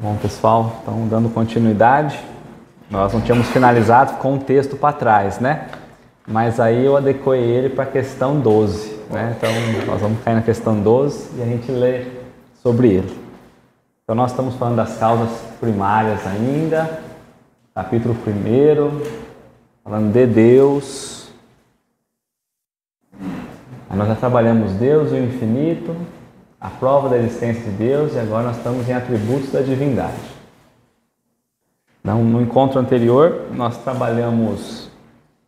Bom, pessoal, então dando continuidade, nós não tínhamos finalizado com um texto para trás, né? Mas aí eu adequei ele para a questão 12, né? Então nós vamos cair na questão 12 e a gente lê sobre ele. Então nós estamos falando das causas primárias ainda, capítulo 1, falando de Deus. Aí nós já trabalhamos Deus e o infinito, a prova da existência de Deus, e agora nós estamos em atributos da divindade. No encontro anterior, nós trabalhamos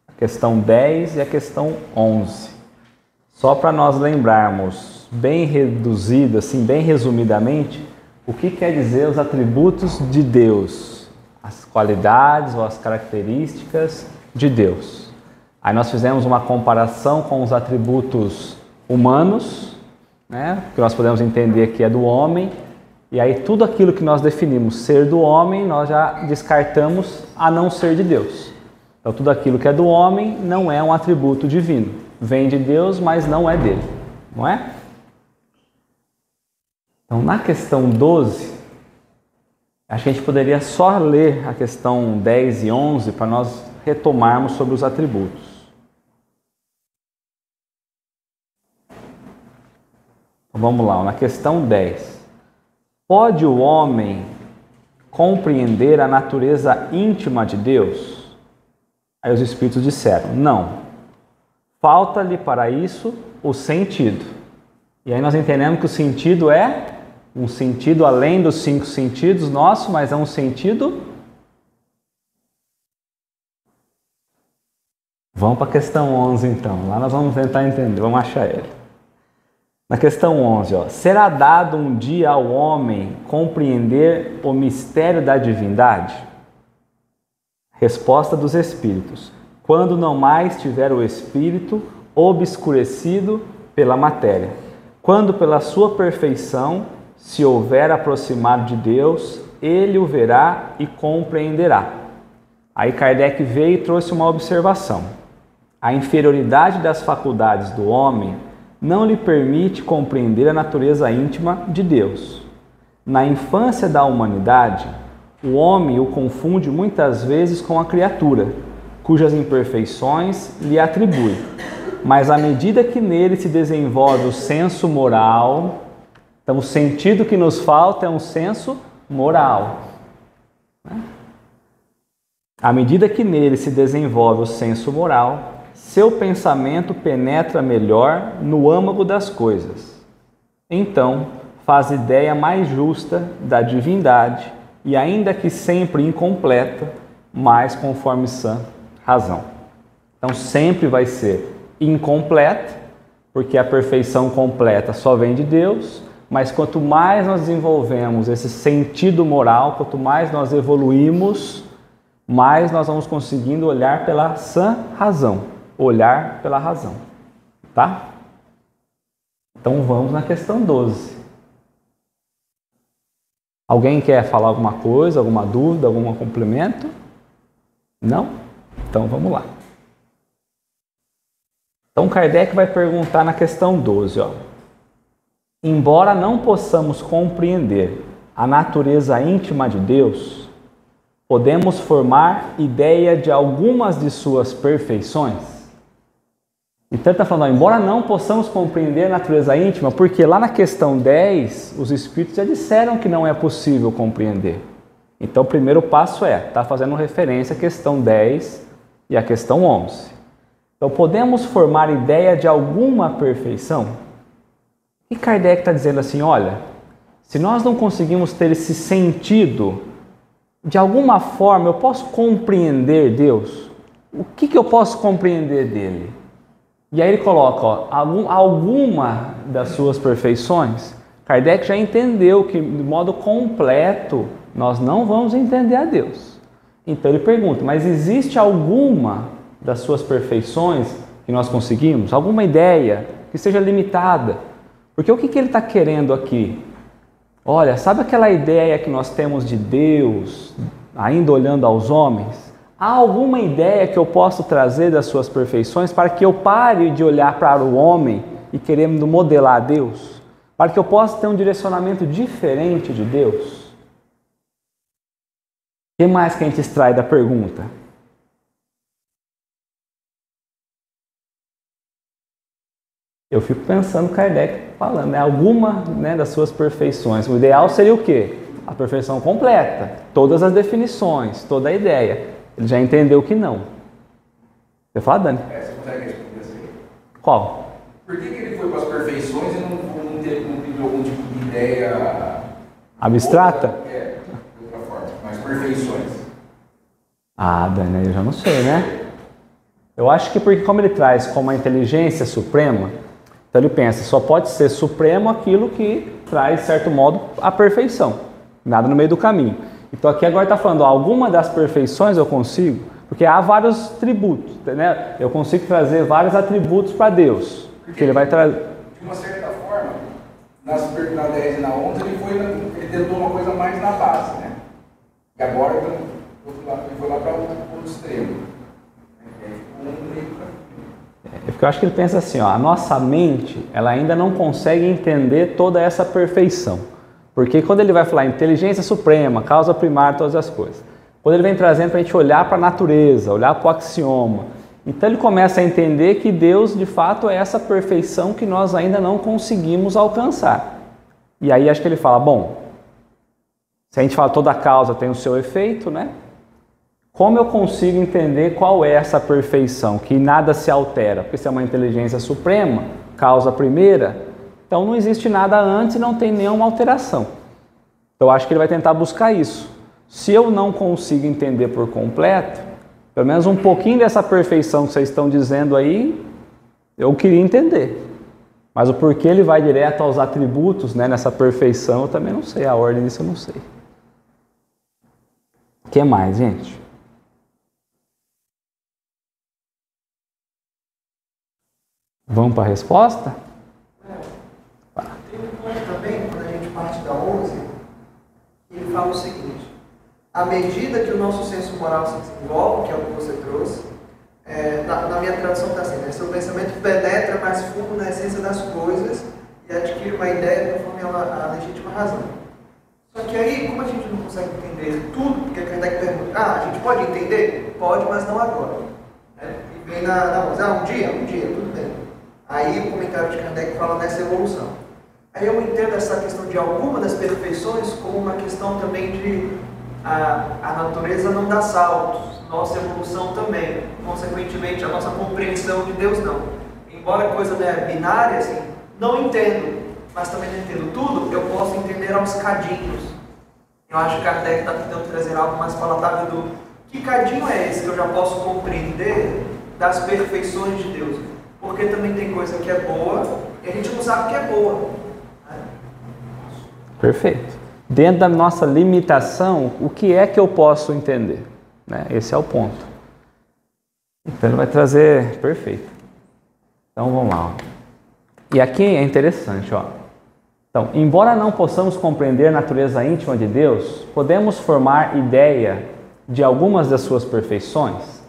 a questão 10 e a questão 11. Só para nós lembrarmos, bem reduzido, assim, bem resumidamente, o que quer dizer os atributos de Deus, as qualidades ou as características de Deus. Aí nós fizemos uma comparação com os atributos humanos, né, que nós podemos entender que é do homem, e aí tudo aquilo que nós definimos ser do homem, nós já descartamos a não ser de Deus. Então tudo aquilo que é do homem não é um atributo divino. Vem de Deus, mas não é dele, não é? Então na questão 12, acho que a gente poderia só ler a questão 10 e 11 para nós retomarmos sobre os atributos. Vamos lá, na questão 10. Pode o homem compreender a natureza íntima de Deus? Aí os espíritos disseram, não. Falta-lhe para isso o sentido. E aí nós entendemos que o sentido é um sentido além dos 5 sentidos nossos, mas é um sentido... Vamos para a questão 11 então. Lá nós vamos tentar entender, vamos achar ele. Na questão 11, será dado um dia ao homem compreender o mistério da divindade? Resposta dos espíritos. Quando não mais tiver o espírito obscurecido pela matéria. Quando pela sua perfeição se houver aproximado de Deus, ele o verá e compreenderá. Aí Kardec veio e trouxe uma observação. A inferioridade das faculdades do homem não lhe permite compreender a natureza íntima de Deus. Na infância da humanidade, o homem o confunde muitas vezes com a criatura, cujas imperfeições lhe atribui. Mas à medida que nele se desenvolve o senso moral, então o sentido que nos falta é um senso moral. À medida que nele se desenvolve o senso moral, seu pensamento penetra melhor no âmago das coisas. Então, faz ideia mais justa da divindade e, ainda que sempre incompleta, mais conforme sã razão. Então, sempre vai ser incompleta, porque a perfeição completa só vem de Deus, mas quanto mais nós desenvolvemos esse sentido moral, quanto mais nós evoluímos, mais nós vamos conseguindo olhar pela sã razão. Olhar pela razão, tá? Então vamos na questão 12. Alguém quer falar alguma coisa, alguma dúvida, algum complemento? Não? Então vamos lá. Então Kardec vai perguntar na questão 12, Embora não possamos compreender a natureza íntima de Deus, podemos formar ideia de algumas de suas perfeições? Então ele está falando, embora não possamos compreender a natureza íntima, porque lá na questão 10, os espíritos já disseram que não é possível compreender. Então o primeiro passo está fazendo referência à questão 10 e à questão 11. Então podemos formar ideia de alguma perfeição? E Kardec está dizendo assim, olha, se nós não conseguimos ter esse sentido, de alguma forma eu posso compreender Deus? O que eu posso compreender dele? E aí ele coloca, alguma das suas perfeições. Kardec já entendeu que de modo completo nós não vamos entender a Deus. Então ele pergunta, mas existe alguma das suas perfeições que nós conseguimos? Alguma ideia que seja limitada? Porque o que ele está querendo aqui? Olha, sabe aquela ideia que nós temos de Deus, ainda olhando aos homens? Há alguma ideia que eu posso trazer das suas perfeições para que eu pare de olhar para o homem e querer modelar Deus? Para que eu possa ter um direcionamento diferente de Deus? que mais que a gente extrai da pergunta? Eu fico pensando Kardec falando, né? Alguma, né, das suas perfeições. O ideal seria o quê? A perfeição completa, todas as definições, toda a ideia. Ele já entendeu que não. Você fala, Dani? Você consegue responder assim? Qual? Por que ele foi para as perfeições e não teve algum tipo de ideia Abstrata? De outra forma, mas perfeições. Ah, Dani, eu já não sei, né? Eu acho que porque como ele traz como a inteligência suprema, então ele pensa, só pode ser supremo aquilo que traz, de certo modo, a perfeição. Nada no meio do caminho. Então aqui agora está falando, alguma das perfeições eu consigo, porque há vários tributos, né? Eu consigo trazer vários atributos para Deus, que ele vai trazer. De uma certa forma, na 10 e na 11, ele tentou uma coisa mais na base, né? E agora ele foi lá para o extremo. É porque eu acho que ele pensa assim, ó, a nossa mente, ela ainda não consegue entender toda essa perfeição. Porque quando ele vai falar inteligência suprema, causa primária, todas as coisas, quando ele vem trazendo para a gente olhar para a natureza, olhar para o axioma, então ele começa a entender que Deus, de fato, é essa perfeição que nós ainda não conseguimos alcançar. E aí acho que ele fala, bom, se a gente fala toda causa tem o seu efeito, né? Como eu consigo entender qual é essa perfeição, que nada se altera? Porque se é uma inteligência suprema, causa primeira, então não existe nada antes e não tem nenhuma alteração. Então eu acho que ele vai tentar buscar isso. Se eu não consigo entender por completo, pelo menos um pouquinho dessa perfeição que vocês estão dizendo aí, eu queria entender. Mas o porquê ele vai direto aos atributos, né, nessa perfeição, eu também não sei. A ordem disso eu não sei. O que mais, gente? Vamos para a resposta? Tem um ponto também, quando a gente parte da 11, ele fala o seguinte: à medida que o nosso senso moral se desenvolve, que é o que você trouxe, na minha tradução está assim, né? Seu pensamento penetra mais fundo na essência das coisas e adquire uma ideia conforme a legítima razão. Só que aí, como a gente não consegue entender tudo, porque Kardec pergunta, a gente pode entender? Pode, mas não agora. E vem na 11, um dia, tudo bem. Aí o comentário de Kardec fala nessa evolução. Aí eu entendo essa questão de alguma das perfeições como uma questão também de a natureza não dá saltos, nossa evolução também, consequentemente a nossa compreensão de Deus não. Embora a coisa binária, assim, não entendo, mas também não entendo tudo, eu posso entender aos cadinhos. Eu acho que Kardec está tentando trazer algo mais palatável do que cadinho é esse que eu já posso compreender das perfeições de Deus. Porque também tem coisa que é boa e a gente não sabe que é boa. Perfeito. Dentro da nossa limitação, o que é que eu posso entender? Né? Esse é o ponto. Então ele vai trazer... Perfeito. Então vamos lá. Ó. E aqui é interessante. Ó. Então, embora não possamos compreender a natureza íntima de Deus, podemos formar ideia de algumas das suas perfeições?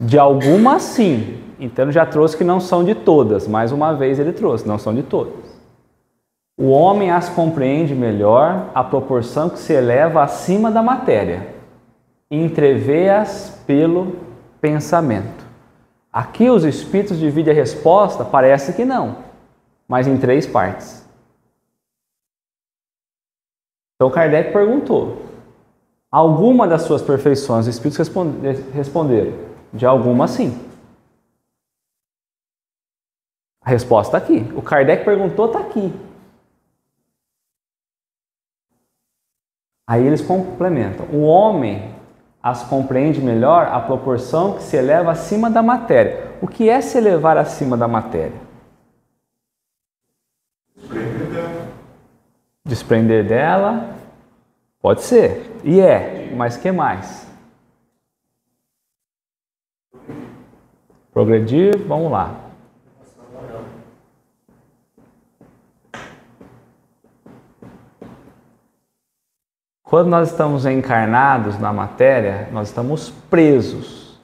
De algumas sim. Então ele já trouxe que não são de todas. Mais uma vez ele trouxe, não são de todas. O homem as compreende melhor à proporção que se eleva acima da matéria, e entrevê-as pelo pensamento. Aqui os espíritos dividem a resposta, parece que não, mas em 3 partes. Então Kardec perguntou, alguma das suas perfeições, os espíritos responderam, de alguma sim. A resposta está aqui. O Kardec perguntou, está aqui. Aí eles complementam. O homem as compreende melhor à proporção que se eleva acima da matéria. O que é se elevar acima da matéria? Desprender dela. Pode ser. E mas que mais? Progredir, vamos lá. Quando nós estamos encarnados na matéria, nós estamos presos.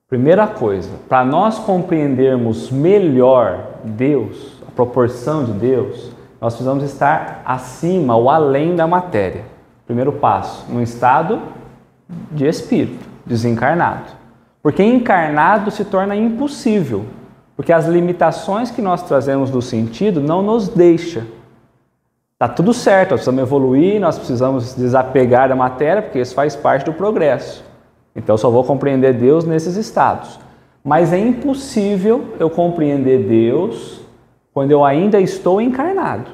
Primeira coisa, para nós compreendermos melhor Deus, a proporção de Deus, nós precisamos estar acima ou além da matéria. Primeiro passo, num estado de espírito, desencarnado. Porque encarnado se torna impossível, porque as limitações que nós trazemos do sentido não nos deixam. Está tudo certo, nós precisamos evoluir, nós precisamos desapegar da matéria, porque isso faz parte do progresso. Então eu só vou compreender Deus nesses estados. Mas é impossível eu compreender Deus quando eu ainda estou encarnado.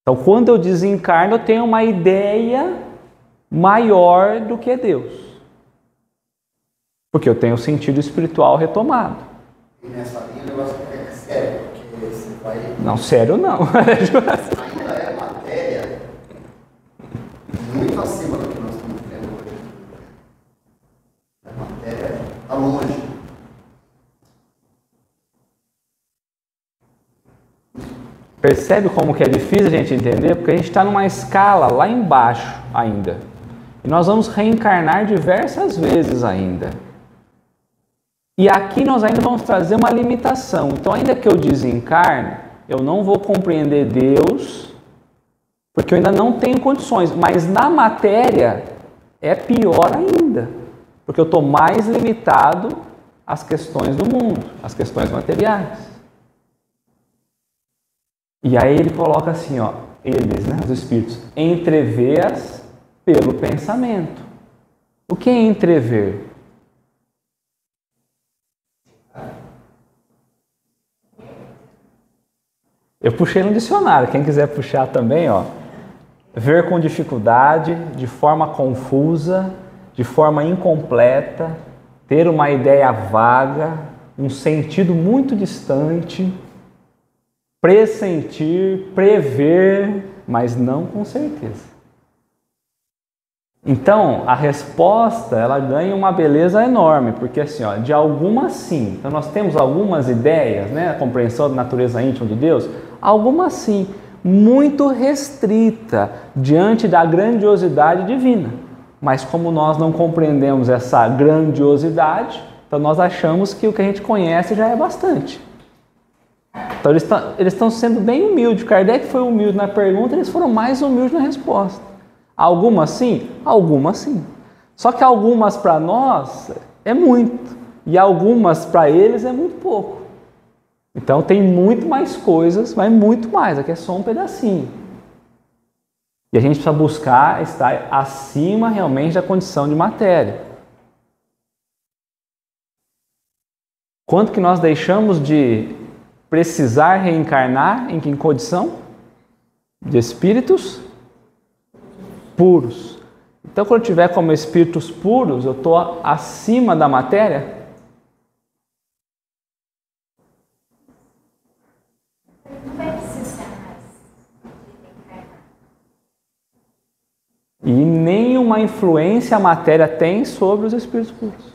Então quando eu desencarno, eu tenho uma ideia maior do que é Deus. Porque eu tenho o sentido espiritual retomado. E nessa linha o negócio é sério, porque você vai... Não, sério não. Ainda é matéria muito acima do que nós estamos vendo hoje. A matéria está longe. Percebe como que é difícil a gente entender? Porque a gente está numa escala lá embaixo ainda. E nós vamos reencarnar diversas vezes ainda. E aqui nós ainda vamos trazer uma limitação. Então, ainda que eu desencarne, eu não vou compreender Deus, porque eu ainda não tenho condições. Mas na matéria é pior ainda, porque eu estou mais limitado às questões do mundo, às questões materiais. E aí ele coloca assim, ó, eles, né, os espíritos, entrevê-as pelo pensamento. O que é entrever? Eu puxei no dicionário, quem quiser puxar também, ó. Ver com dificuldade, de forma confusa, de forma incompleta, ter uma ideia vaga, um sentido muito distante, pressentir, prever, mas não com certeza. Então, a resposta, ela ganha uma beleza enorme, porque assim, ó, de algumas sim. Então, nós temos algumas ideias, né, a compreensão da natureza íntima de Deus, algumas sim, muito restrita diante da grandiosidade divina. Mas como nós não compreendemos essa grandiosidade, então nós achamos que o que a gente conhece já é bastante. Então, eles estão sendo bem humildes. Kardec foi humilde na pergunta, eles foram mais humildes na resposta. Algumas sim? Algumas sim. Só que algumas para nós é muito. E algumas para eles é muito pouco. Então tem muito mais coisas, mas muito mais. Aqui é só um pedacinho. E a gente precisa buscar estar acima realmente da condição de matéria. Quanto que nós deixamos de precisar reencarnar em que condição? De espíritos puros. Então, quando eu tiver como espíritos puros, eu estou acima da matéria? Não vai precisar mais de reencarnar. E nenhuma influência a matéria tem sobre os espíritos puros.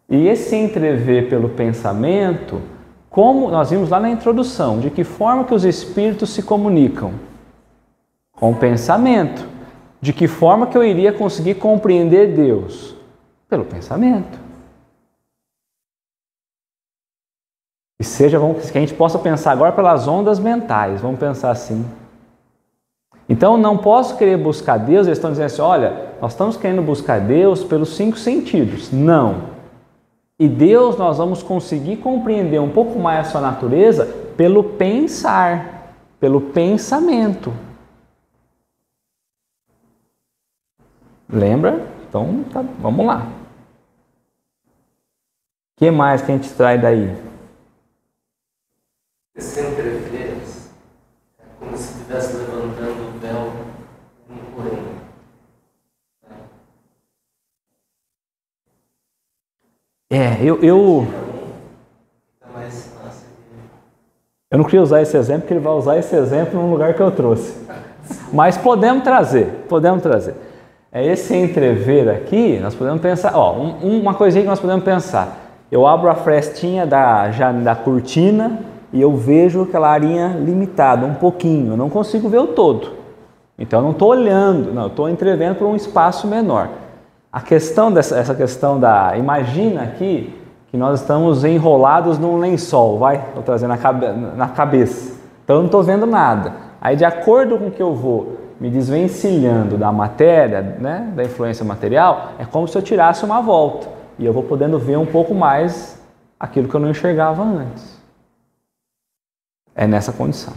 E esse entrever pelo pensamento, como nós vimos lá na introdução, de que forma que os espíritos se comunicam? Com o pensamento. De que forma que eu iria conseguir compreender Deus? Pelo pensamento. E seja, que a gente possa pensar agora pelas ondas mentais, vamos pensar assim. Então, não posso querer buscar Deus, eles estão dizendo assim, olha, nós estamos querendo buscar Deus pelos 5 sentidos. Não. E Deus nós vamos conseguir compreender um pouco mais a sua natureza pelo pensar, pelo pensamento. Lembra? Então, tá, vamos lá. O que mais que a gente traz daí? Esse entrever é como se estivesse levantando o véu no porém. Eu não queria usar esse exemplo, porque ele vai usar esse exemplo num lugar que eu trouxe. Mas podemos trazer. Esse entrever aqui, nós podemos pensar, ó, uma coisinha que nós podemos pensar. Eu abro a frestinha da cortina e eu vejo aquela arinha limitada, um pouquinho, eu não consigo ver o todo. Então eu não estou olhando, não, eu estou entrevendo por um espaço menor. A questão essa questão imagina aqui que nós estamos enrolados num lençol, vou trazer na cabeça. Então eu não estou vendo nada. Aí de acordo com que eu vou me desvencilhando da matéria, né, da influência material, é como se eu tirasse uma volta. E eu vou podendo ver um pouco mais aquilo que eu não enxergava antes. É nessa condição.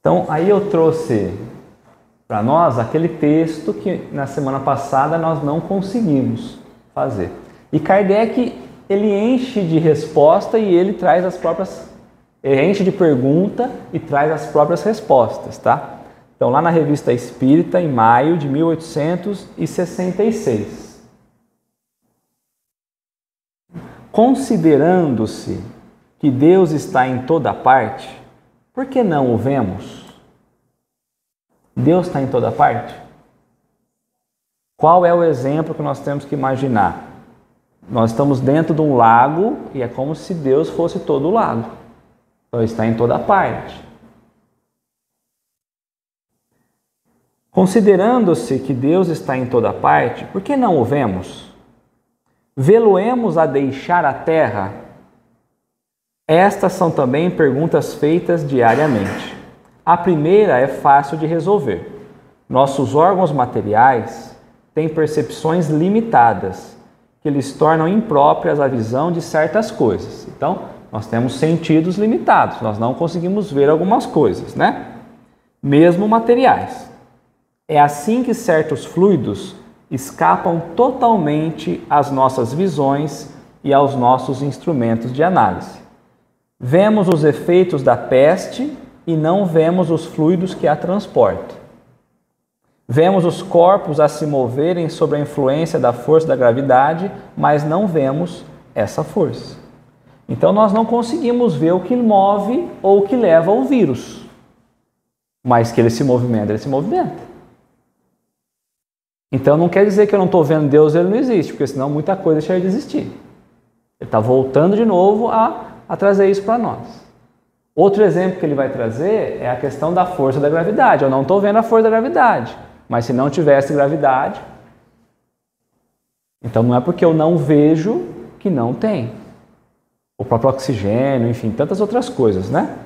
Então, aí eu trouxe para nós aquele texto que na semana passada nós não conseguimos fazer. E Kardec, ele enche de resposta e ele traz as próprias... Ele enche de pergunta e traz as próprias respostas, tá? Então, lá na Revista Espírita, em maio de 1866. Considerando-se que Deus está em toda parte, por que não o vemos? Deus está em toda parte? Qual é o exemplo que nós temos que imaginar? Nós estamos dentro de um lago e é como se Deus fosse todo o lago. Então, Ele está em toda parte. Considerando-se que Deus está em toda parte, por que não o vemos? Vê-lo-emos a deixar a terra? Estas são também perguntas feitas diariamente. A primeira é fácil de resolver. Nossos órgãos materiais têm percepções limitadas, que lhes tornam impróprias a visão de certas coisas. Então, nós temos sentidos limitados, nós não conseguimos ver algumas coisas, né? Mesmo materiais. É assim que certos fluidos escapam totalmente às nossas visões e aos nossos instrumentos de análise. Vemos os efeitos da peste e não vemos os fluidos que a transportam. Vemos os corpos a se moverem sob a influência da força da gravidade, mas não vemos essa força. Então nós não conseguimos ver o que move ou o que leva ao vírus. Mas que ele se movimenta, ele se movimenta. Então não quer dizer que eu não estou vendo Deus, ele não existe, porque senão muita coisa deixaria de existir. Ele está voltando de novo a trazer isso para nós. Outro exemplo que ele vai trazer é a questão da força da gravidade. Eu não estou vendo a força da gravidade, mas se não tivesse gravidade, então não é porque eu não vejo que não tem. O próprio oxigênio, enfim, tantas outras coisas, né?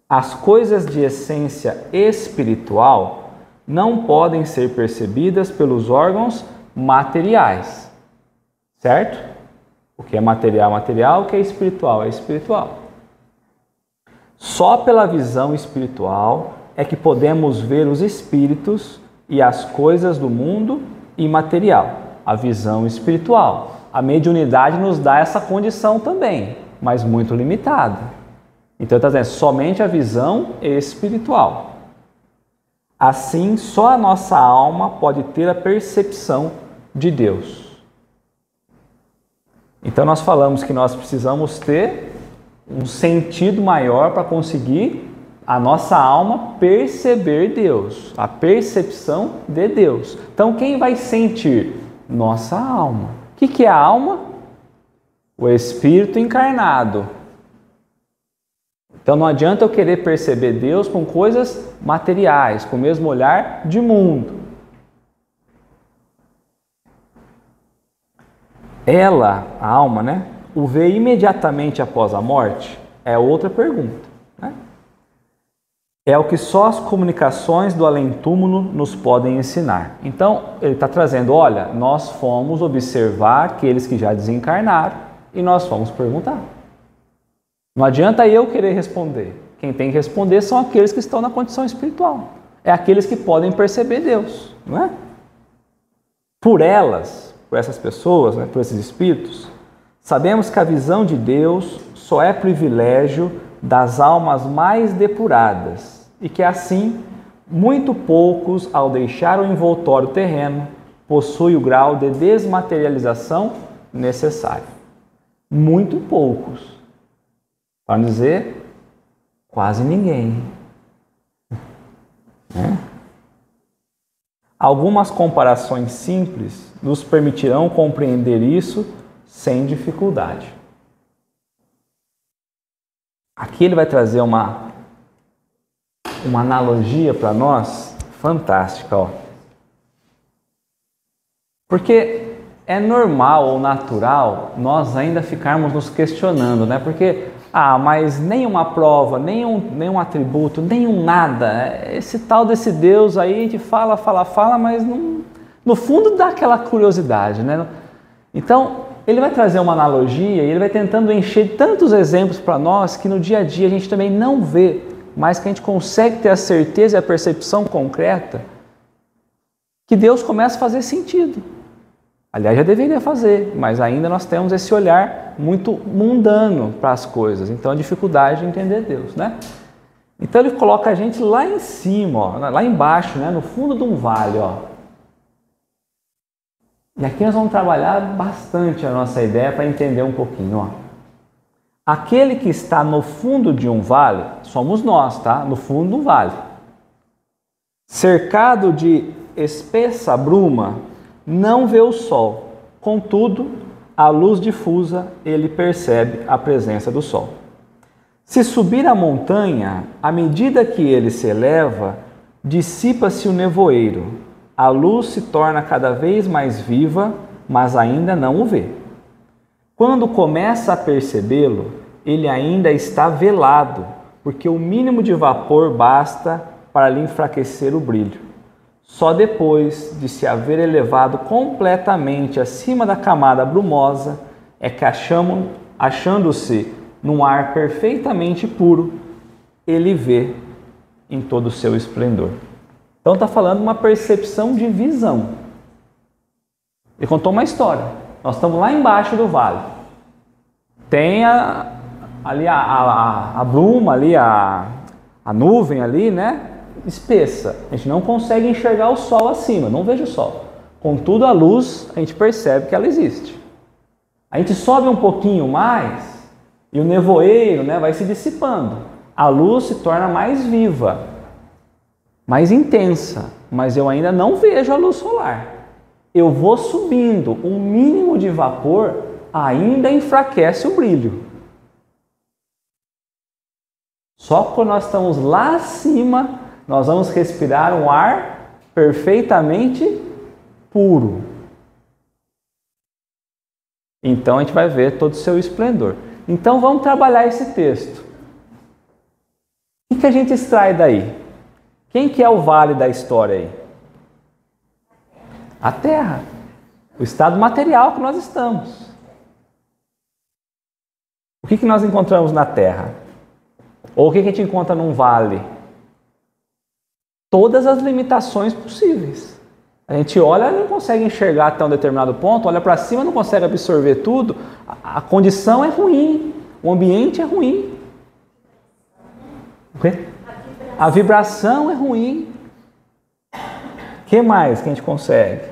As coisas de essência espiritual não podem ser percebidas pelos órgãos materiais, certo? O que é material, material, o que é espiritual, é espiritual. Só pela visão espiritual é que podemos ver os espíritos e as coisas do mundo imaterial. A visão espiritual. A mediunidade nos dá essa condição também, mas muito limitada. Então, está dizendo, somente a visão espiritual. Assim, só a nossa alma pode ter a percepção de Deus. Então, nós falamos que nós precisamos ter um sentido maior para conseguir a nossa alma perceber Deus, a percepção de Deus. Então, quem vai sentir? Nossa alma. O que é a alma? O espírito encarnado. Então não adianta eu querer perceber Deus com coisas materiais, com o mesmo olhar de mundo. Ela, a alma, né, o vê imediatamente após a morte? É outra pergunta, né? É o que só as comunicações do além-túmulo nos podem ensinar. Então, ele está trazendo, olha, nós fomos observar aqueles que já desencarnaram e nós fomos perguntar. Não adianta eu querer responder. Quem tem que responder são aqueles que estão na condição espiritual. É aqueles que podem perceber Deus, não é? Por elas, por essas pessoas, né, por esses espíritos, sabemos que a visão de Deus só é privilégio das almas mais depuradas e que assim, muito poucos, ao deixar o envoltório terreno, possuem o grau de desmaterialização necessário. Muito poucos. Para não dizer, quase ninguém. Algumas comparações simples nos permitirão compreender isso sem dificuldade. Aqui ele vai trazer uma analogia para nós fantástica. Ó. Porque é normal ou natural nós ainda ficarmos nos questionando, né? Porque, mas nenhuma prova, nenhum atributo, nenhum nada. Esse tal desse Deus aí, a gente fala, mas não, no fundo dá aquela curiosidade, né? Então, ele vai trazer uma analogia e ele vai tentando encher tantos exemplos para nós que no dia a dia a gente também não vê, mas que a gente consegue ter a certeza e a percepção concreta que Deus começa a fazer sentido. Aliás, já deveria fazer, mas ainda nós temos esse olhar muito mundano para as coisas. Então, a dificuldade de entender Deus, né? Então, ele coloca a gente lá em cima, ó, lá embaixo, né, no fundo de um vale, ó. E aqui nós vamos trabalhar bastante a nossa ideia para entender um pouquinho, ó. Aquele que está no fundo de um vale, somos nós, tá? No fundo do vale. Cercado de espessa bruma, não vê o sol. Contudo, à luz difusa, ele percebe a presença do sol. Se subir a montanha, à medida que ele se eleva, dissipa-se o nevoeiro. A luz se torna cada vez mais viva, mas ainda não o vê. Quando começa a percebê-lo, ele ainda está velado, porque o mínimo de vapor basta para lhe enfraquecer o brilho. Só depois de se haver elevado completamente acima da camada brumosa, é que achando-se num ar perfeitamente puro, ele vê em todo o seu esplendor. Então está falando de uma percepção de visão. Ele contou uma história. Nós estamos lá embaixo do vale. Tem ali a bruma, ali a nuvem ali, né? Espessa. A gente não consegue enxergar o sol acima, não vejo o sol. Contudo, a luz, a gente percebe que ela existe. A gente sobe um pouquinho mais e o nevoeiro, né, vai se dissipando. A luz se torna mais viva, mais intensa, mas eu ainda não vejo a luz solar. Eu vou subindo, um mínimo de vapor ainda enfraquece o brilho. Só quando nós estamos lá acima, nós vamos respirar um ar perfeitamente puro. Então a gente vai ver todo o seu esplendor. Então vamos trabalhar esse texto. O que a gente extrai daí? Quem que é o vale da história aí? A Terra. O estado material que nós estamos. O que nós encontramos na Terra? Ou o que a gente encontra num vale? Todas as limitações possíveis. A gente olha e não consegue enxergar até um determinado ponto, olha para cima e não consegue absorver tudo. A condição é ruim, o ambiente é ruim. O quê? A vibração é ruim. O que mais que a gente consegue?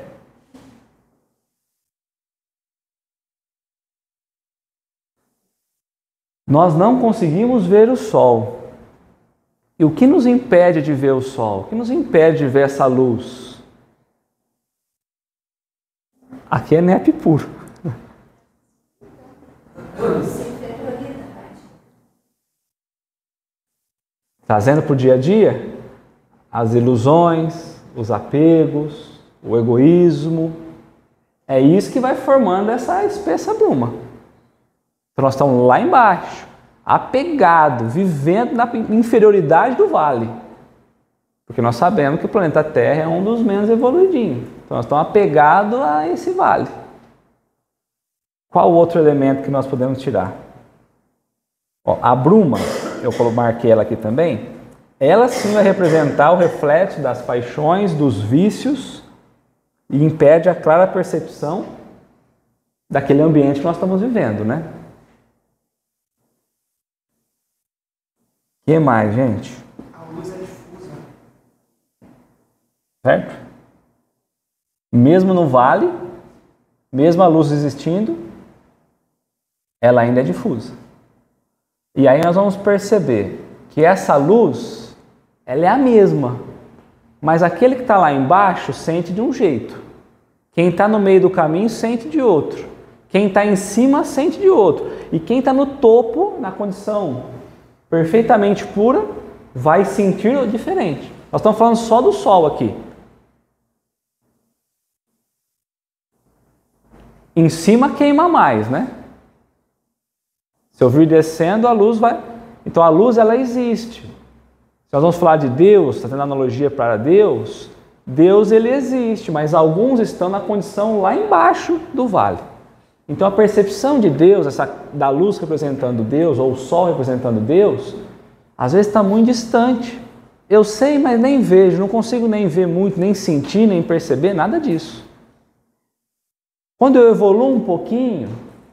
Nós não conseguimos ver o sol. E o que nos impede de ver o sol? O que nos impede de ver essa luz? Aqui é NEP puro. Trazendo para o dia a dia as ilusões, os apegos, o egoísmo. É isso que vai formando essa espessa bruma. Então nós estamos lá embaixo, apegado, vivendo na inferioridade do vale. Porque nós sabemos que o planeta Terra é um dos menos evoluidinhos. Então nós estamos apegados a esse vale. Qual outro elemento que nós podemos tirar? Ó, a bruma, eu marquei ela aqui também, ela sim vai representar o reflexo das paixões, dos vícios e impede a clara percepção daquele ambiente que nós estamos vivendo, né? O que mais, gente? A luz é difusa. Certo? Mesmo no vale, mesmo a luz existindo, ela ainda é difusa. E aí nós vamos perceber que essa luz, ela é a mesma, mas aquele que está lá embaixo sente de um jeito. Quem está no meio do caminho sente de outro. Quem está em cima sente de outro. E quem está no topo, na condição perfeitamente pura, vai sentir diferente. Nós estamos falando só do sol aqui. Em cima queima mais, né? Se eu vir descendo, a luz vai... Então a luz, ela existe. Se nós vamos falar de Deus, está tendo analogia para Deus, Deus, ele existe, mas alguns estão na condição lá embaixo do vale. Então a percepção de Deus, da luz representando Deus, ou o sol representando Deus, às vezes está muito distante. Eu sei, mas nem vejo, não consigo nem ver muito, nem sentir, nem perceber, nada disso. Quando eu evoluo um pouquinho,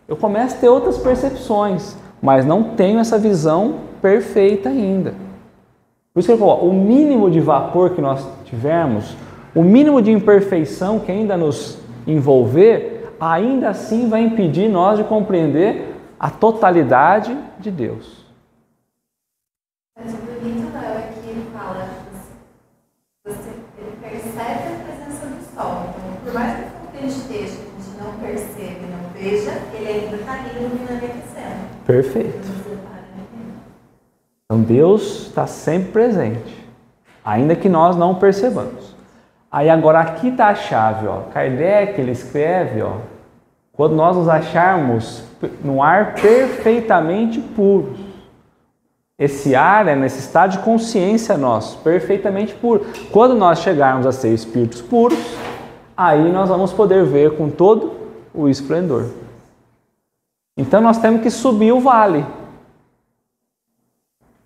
eu começo a ter outras percepções, mas não tenho essa visão perfeita ainda. Por isso que eu falo, o mínimo de vapor que nós tivermos, o mínimo de imperfeição que ainda nos envolver, ainda assim vai impedir nós de compreender a totalidade de Deus. Mas o bonito não é que ele fala, ele percebe a presença do sol. Então, por mais que a gente esteja, a gente não perceba e não veja, ele ainda está ali iluminando e aquecendo. Perfeito. Então Deus está sempre presente, ainda que nós não percebamos. Aí agora aqui está a chave, ó. Kardec, ele escreve, ó, quando nós nos acharmos no ar perfeitamente puros. Esse ar é nesse estado de consciência nosso, perfeitamente puro. Quando nós chegarmos a ser espíritos puros, aí nós vamos poder ver com todo o esplendor. Então nós temos que subir o vale,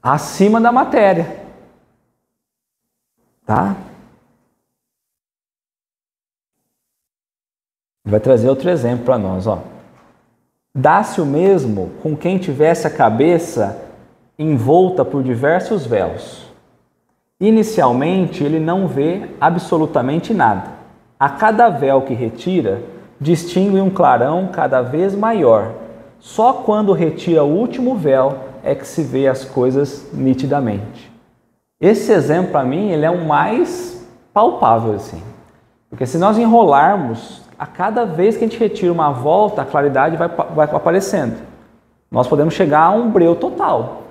acima da matéria. Tá? Vai trazer outro exemplo para nós, ó. Dá-se o mesmo com quem tivesse a cabeça envolta por diversos véus. Inicialmente, ele não vê absolutamente nada. A cada véu que retira, distingue um clarão cada vez maior. Só quando retira o último véu é que se vê as coisas nitidamente. Esse exemplo, para mim, ele é o mais palpável, assim. Porque se nós enrolarmos, a cada vez que a gente retira uma volta, a claridade vai aparecendo. Nós podemos chegar a um breu total.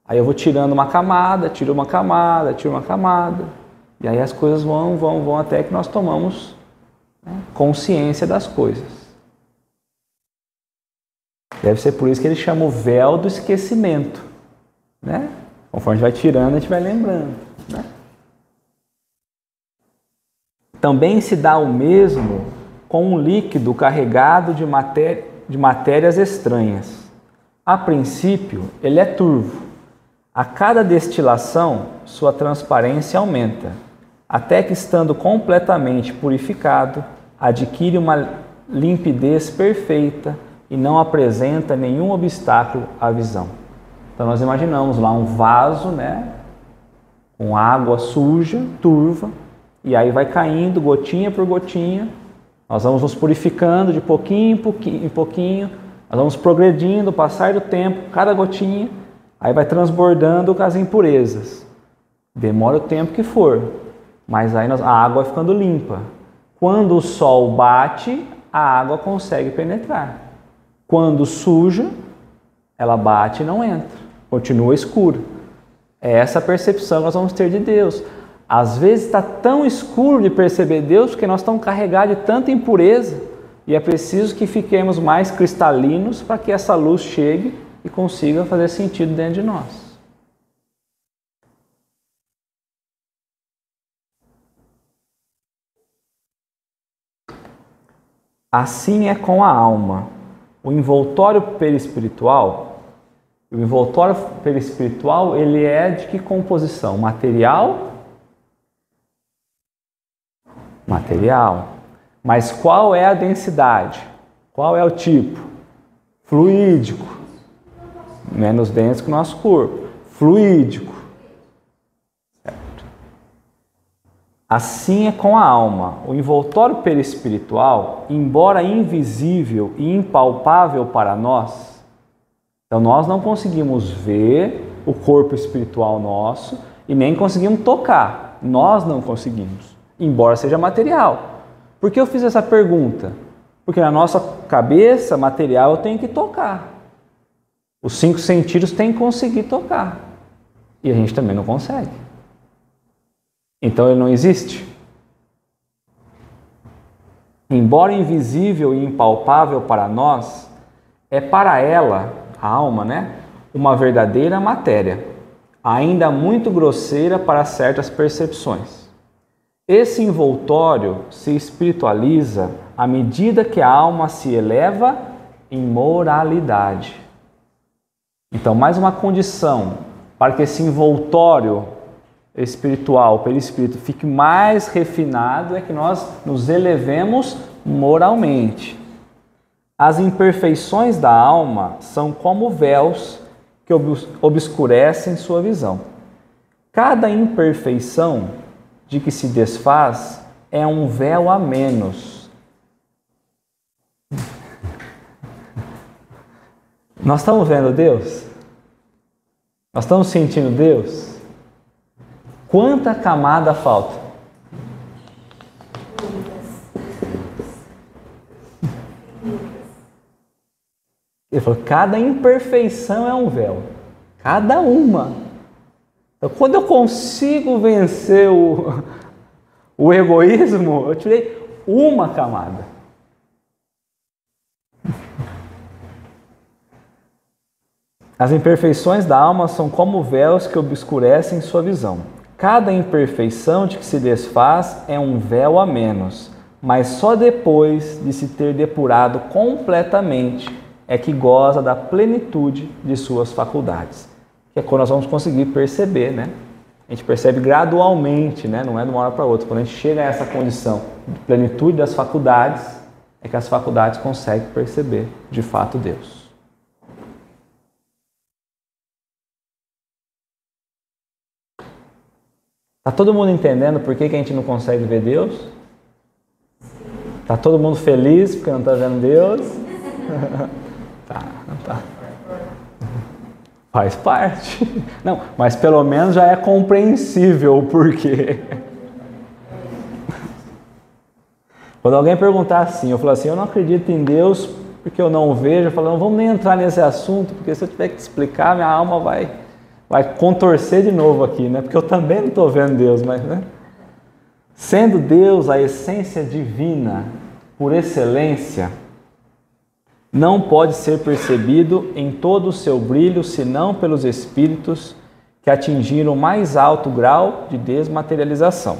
Aí eu vou tirando uma camada, tiro uma camada, tiro uma camada. E aí as coisas vão até que nós tomamos, né, consciência das coisas. Deve ser por isso que ele chama o véu do esquecimento, né? Conforme a gente vai tirando, a gente vai lembrando, né? Também se dá o mesmo com um líquido carregado de matérias estranhas. A princípio, ele é turvo. A cada destilação, sua transparência aumenta, até que, estando completamente purificado, adquire uma limpidez perfeita e não apresenta nenhum obstáculo à visão. Então nós imaginamos lá um vaso, né, com água suja, turva, e aí vai caindo gotinha por gotinha. Nós vamos nos purificando de pouquinho em pouquinho, nós vamos progredindo, passar do tempo, cada gotinha, aí vai transbordando com as impurezas. Demora o tempo que for, mas aí a água vai ficando limpa. Quando o sol bate, a água consegue penetrar. Quando suja, ela bate e não entra, continua escuro. É essa percepção que nós vamos ter de Deus. Às vezes está tão escuro de perceber Deus, porque nós estamos carregados de tanta impureza, e é preciso que fiquemos mais cristalinos para que essa luz chegue e consiga fazer sentido dentro de nós. Assim é com a alma. O envoltório perispiritual, ele é de que composição? Material? Material. Mas qual é a densidade? Qual é o tipo? Fluídico. Menos denso que o nosso corpo. Fluídico. Certo. Assim é com a alma. O envoltório perispiritual, embora invisível e impalpável para nós, então nós não conseguimos ver o corpo espiritual nosso e nem conseguimos tocar. Nós não conseguimos, embora seja material. Por que eu fiz essa pergunta? Porque na nossa cabeça material eu tenho que tocar. Os 5 sentidos têm que conseguir tocar. E a gente também não consegue. Então ele não existe? embora invisível e impalpável para nós, é para ela, a alma, né, uma verdadeira matéria, ainda muito grosseira para certas percepções. Esse envoltório se espiritualiza à medida que a alma se eleva em moralidade. Então, mais uma condição para que esse envoltório espiritual, pelo Espírito, fique mais refinado é que nós nos elevemos moralmente. As imperfeições da alma são como véus que obscurecem sua visão. Cada imperfeição de que se desfaz é um véu a menos. Nós estamos vendo Deus? Nós estamos sentindo Deus? Quanta camada falta? Ele falou, cada imperfeição é um véu. Cada uma. Então, quando eu consigo vencer o egoísmo, eu tirei uma camada. As imperfeições da alma são como véus que obscurecem sua visão. Cada imperfeição de que se desfaz é um véu a menos, mas só depois de se ter depurado completamente é que goza da plenitude de suas faculdades. Que é quando nós vamos conseguir perceber, né? A gente percebe gradualmente, né? Não é de uma hora para outra. Quando a gente chega a essa condição de plenitude das faculdades, é que as faculdades conseguem perceber de fato Deus. Está todo mundo entendendo por que a gente não consegue ver Deus? Está todo mundo feliz porque não está vendo Deus? Tá. Faz parte. Não, mas pelo menos já é compreensível o porquê. Quando alguém perguntar assim, eu falo assim, eu não acredito em Deus porque eu não vejo, eu falo, não vamos nem entrar nesse assunto, porque se eu tiver que explicar, minha alma vai contorcer de novo aqui, né? Porque eu também não estou vendo Deus, mas, né? Sendo Deus a essência divina por excelência, não pode ser percebido em todo o seu brilho, senão pelos espíritos que atingiram o mais alto grau de desmaterialização.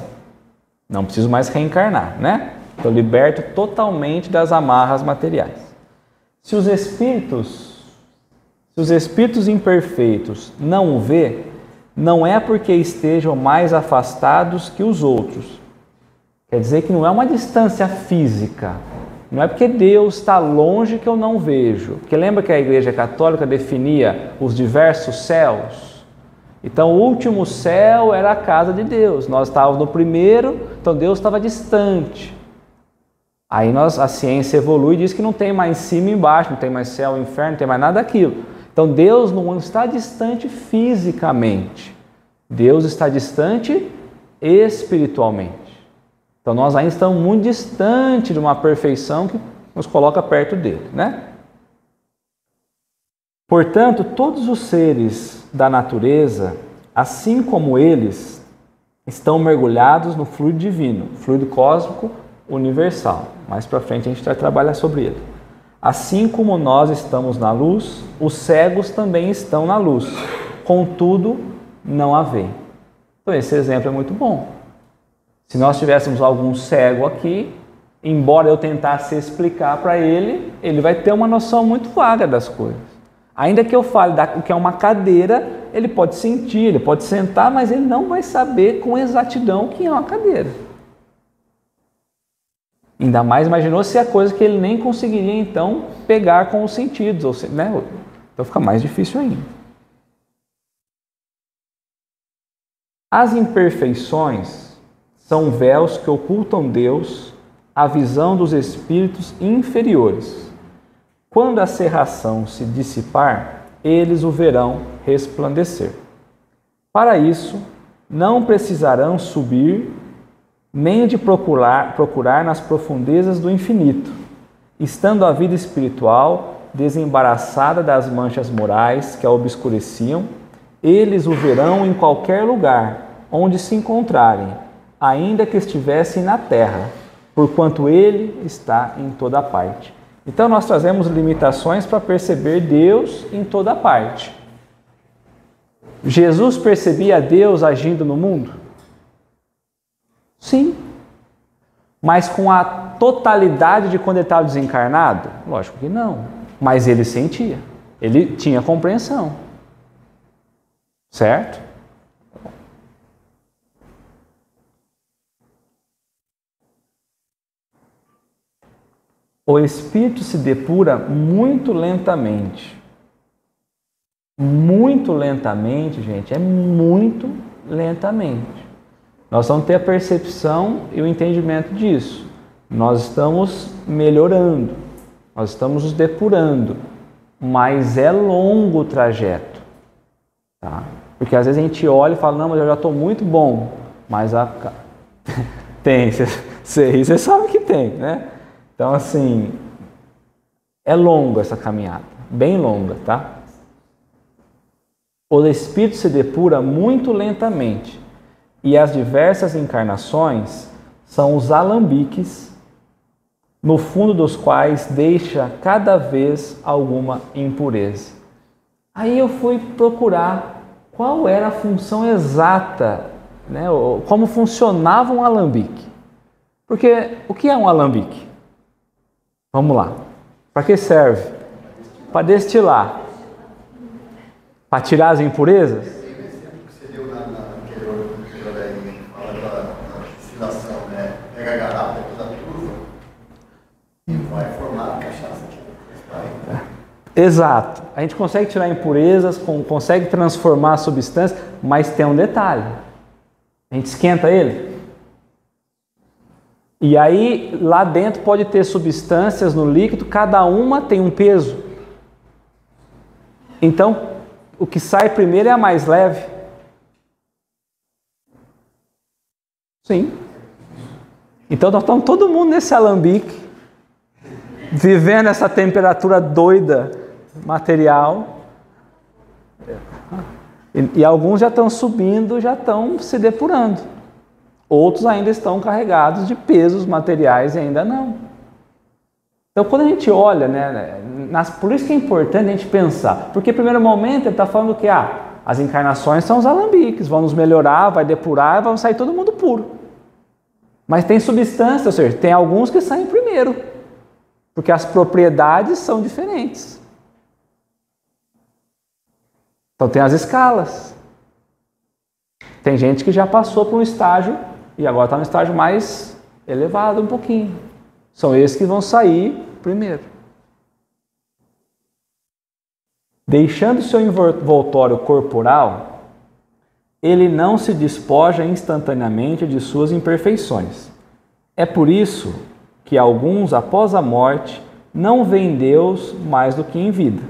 Não preciso mais reencarnar, né? Estou liberto totalmente das amarras materiais. Se os espíritos imperfeitos não o vê, não é porque estejam mais afastados que os outros. Quer dizer que não é uma distância física. Não é porque Deus está longe que eu não vejo. Porque lembra que a Igreja Católica definia os diversos céus? Então o último céu era a casa de Deus. Nós estávamos no primeiro, então Deus estava distante. Aí a ciência evolui e diz que não tem mais cima e embaixo, não tem mais céu e inferno, não tem mais nada daquilo. Então Deus não está distante fisicamente. Deus está distante espiritualmente. Então nós ainda estamos muito distante de uma perfeição que nos coloca perto dele, né? Portanto, todos os seres da natureza, assim como eles, estão mergulhados no fluido divino, fluido cósmico universal. Mais para frente a gente vai trabalhar sobre ele. Assim como nós estamos na luz, os cegos também estão na luz, contudo não a veem. Então esse exemplo é muito bom. Se nós tivéssemos algum cego aqui, embora eu tentasse explicar para ele, ele vai ter uma noção muito vaga das coisas. Ainda que eu fale o que é uma cadeira, ele pode sentir, ele pode sentar, mas ele não vai saber com exatidão o que é uma cadeira. Ainda mais imaginou se é coisa que ele nem conseguiria então pegar com os sentidos, né? Então fica mais difícil ainda. As imperfeições são véus que ocultam Deus, a visão dos espíritos inferiores. Quando a cerração se dissipar, eles o verão resplandecer. Para isso, não precisarão subir, nem de procurar nas profundezas do infinito, estando a vida espiritual desembaraçada das manchas morais que a obscureciam, eles o verão em qualquer lugar onde se encontrarem, ainda que estivessem na terra, porquanto Ele está em toda parte. Então nós trazemos limitações para perceber Deus em toda parte. Jesus percebia Deus agindo no mundo? Sim. Mas com a totalidade de quando ele estava desencarnado? Lógico que não. Mas ele sentia. Ele tinha compreensão. Certo? O espírito se depura muito lentamente. Muito lentamente, gente, é muito lentamente. Nós vamos ter a percepção e o entendimento disso. Nós estamos melhorando, nós estamos nos depurando, mas é longo o trajeto. Tá? Porque às vezes a gente olha e fala, não, mas eu já estou muito bom. Mas tem, você sabe que tem, né? Então, assim, é longa essa caminhada, bem longa, tá? O espírito se depura muito lentamente e as diversas encarnações são os alambiques, no fundo dos quais deixa cada vez alguma impureza. Aí eu fui procurar qual era a função exata, né? Como funcionava um alambique. Porque o que é um alambique? Vamos lá. Para que serve? Para destilar. Para tirar as impurezas? Tem um exemplo que você deu naquele que fala da destilação, né? Pega a garrafa, depois a turva e vai formar a cachaça. Exato. A gente consegue tirar impurezas, consegue transformar a substância, mas tem um detalhe. A gente esquenta ele. E aí, lá dentro pode ter substâncias no líquido, cada uma tem um peso. Então, o que sai primeiro é a mais leve? Sim. Então, nós estamos todo mundo nesse alambique, vivendo essa temperatura doida material. E alguns já estão subindo, já estão se depurando. Outros ainda estão carregados de pesos materiais e ainda não. Então, quando a gente olha, né, por isso que é importante a gente pensar. Porque, no primeiro momento, ele está falando que as encarnações são os alambiques, vão nos melhorar, vai depurar, vão sair todo mundo puro. Mas tem substância, ou seja, tem alguns que saem primeiro. Porque as propriedades são diferentes. Então, tem as escalas. Tem gente que já passou por um estágio e agora está no estágio mais elevado um pouquinho. São esses que vão sair primeiro. Deixando seu envoltório corporal, ele não se despoja instantaneamente de suas imperfeições. É por isso que alguns, após a morte, não veem Deus mais do que em vida.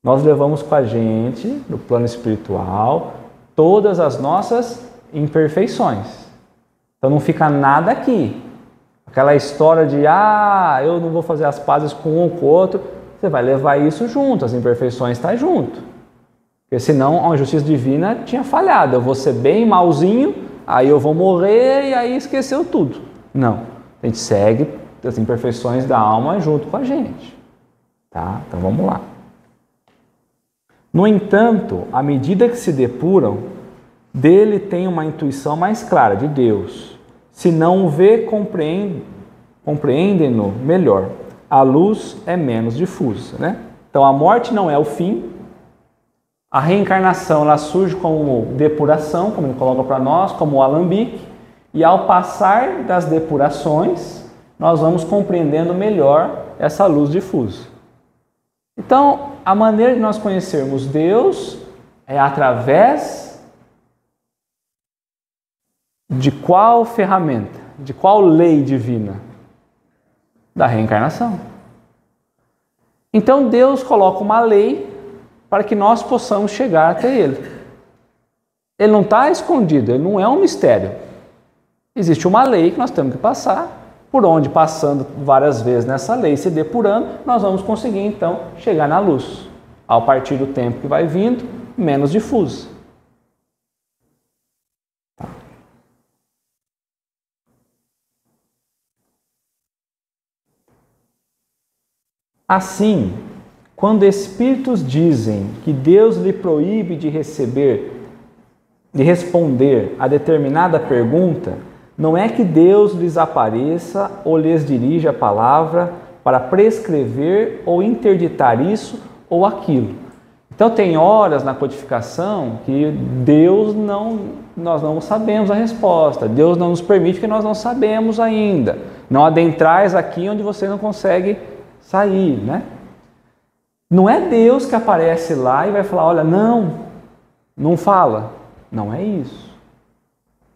Nós levamos com a gente, no plano espiritual, todas as nossas imperfeições. Então não fica nada aqui. Aquela história de, eu não vou fazer as pazes com um ou com o outro, você vai levar isso junto, as imperfeições estão junto. Porque senão a justiça divina tinha falhado. Eu vou ser bem malzinho, aí eu vou morrer e aí esqueceu tudo. Não, a gente segue as imperfeições da alma junto com a gente. Tá? Então vamos lá. No entanto, à medida que se depuram, dele tem uma intuição mais clara de Deus. Se não o vê, compreendem-no melhor. A luz é menos difusa, né? Então a morte não é o fim. A reencarnação ela surge como depuração, como ele coloca para nós, como o alambique. E ao passar das depurações, nós vamos compreendendo melhor essa luz difusa. Então, a maneira de nós conhecermos Deus é através de qual ferramenta? De qual lei divina? Da reencarnação. Então Deus coloca uma lei para que nós possamos chegar até Ele. Ele não está escondido, ele não é um mistério. Existe uma lei que nós temos que passar, por onde passando várias vezes nessa lei, se depurando, nós vamos conseguir então chegar na luz. Ao partir do tempo que vai vindo, menos difuso. Assim, quando espíritos dizem que Deus lhe proíbe de responder a determinada pergunta, não é que Deus lhes apareça ou lhes dirija a palavra para prescrever ou interditar isso ou aquilo. Então tem horas na codificação que nós não sabemos a resposta. Deus não nos permite que nós não sabemos ainda. Não adentrais aqui onde você não consegue sair, né? Não é Deus que aparece lá e vai falar, olha, não fala. Não é isso.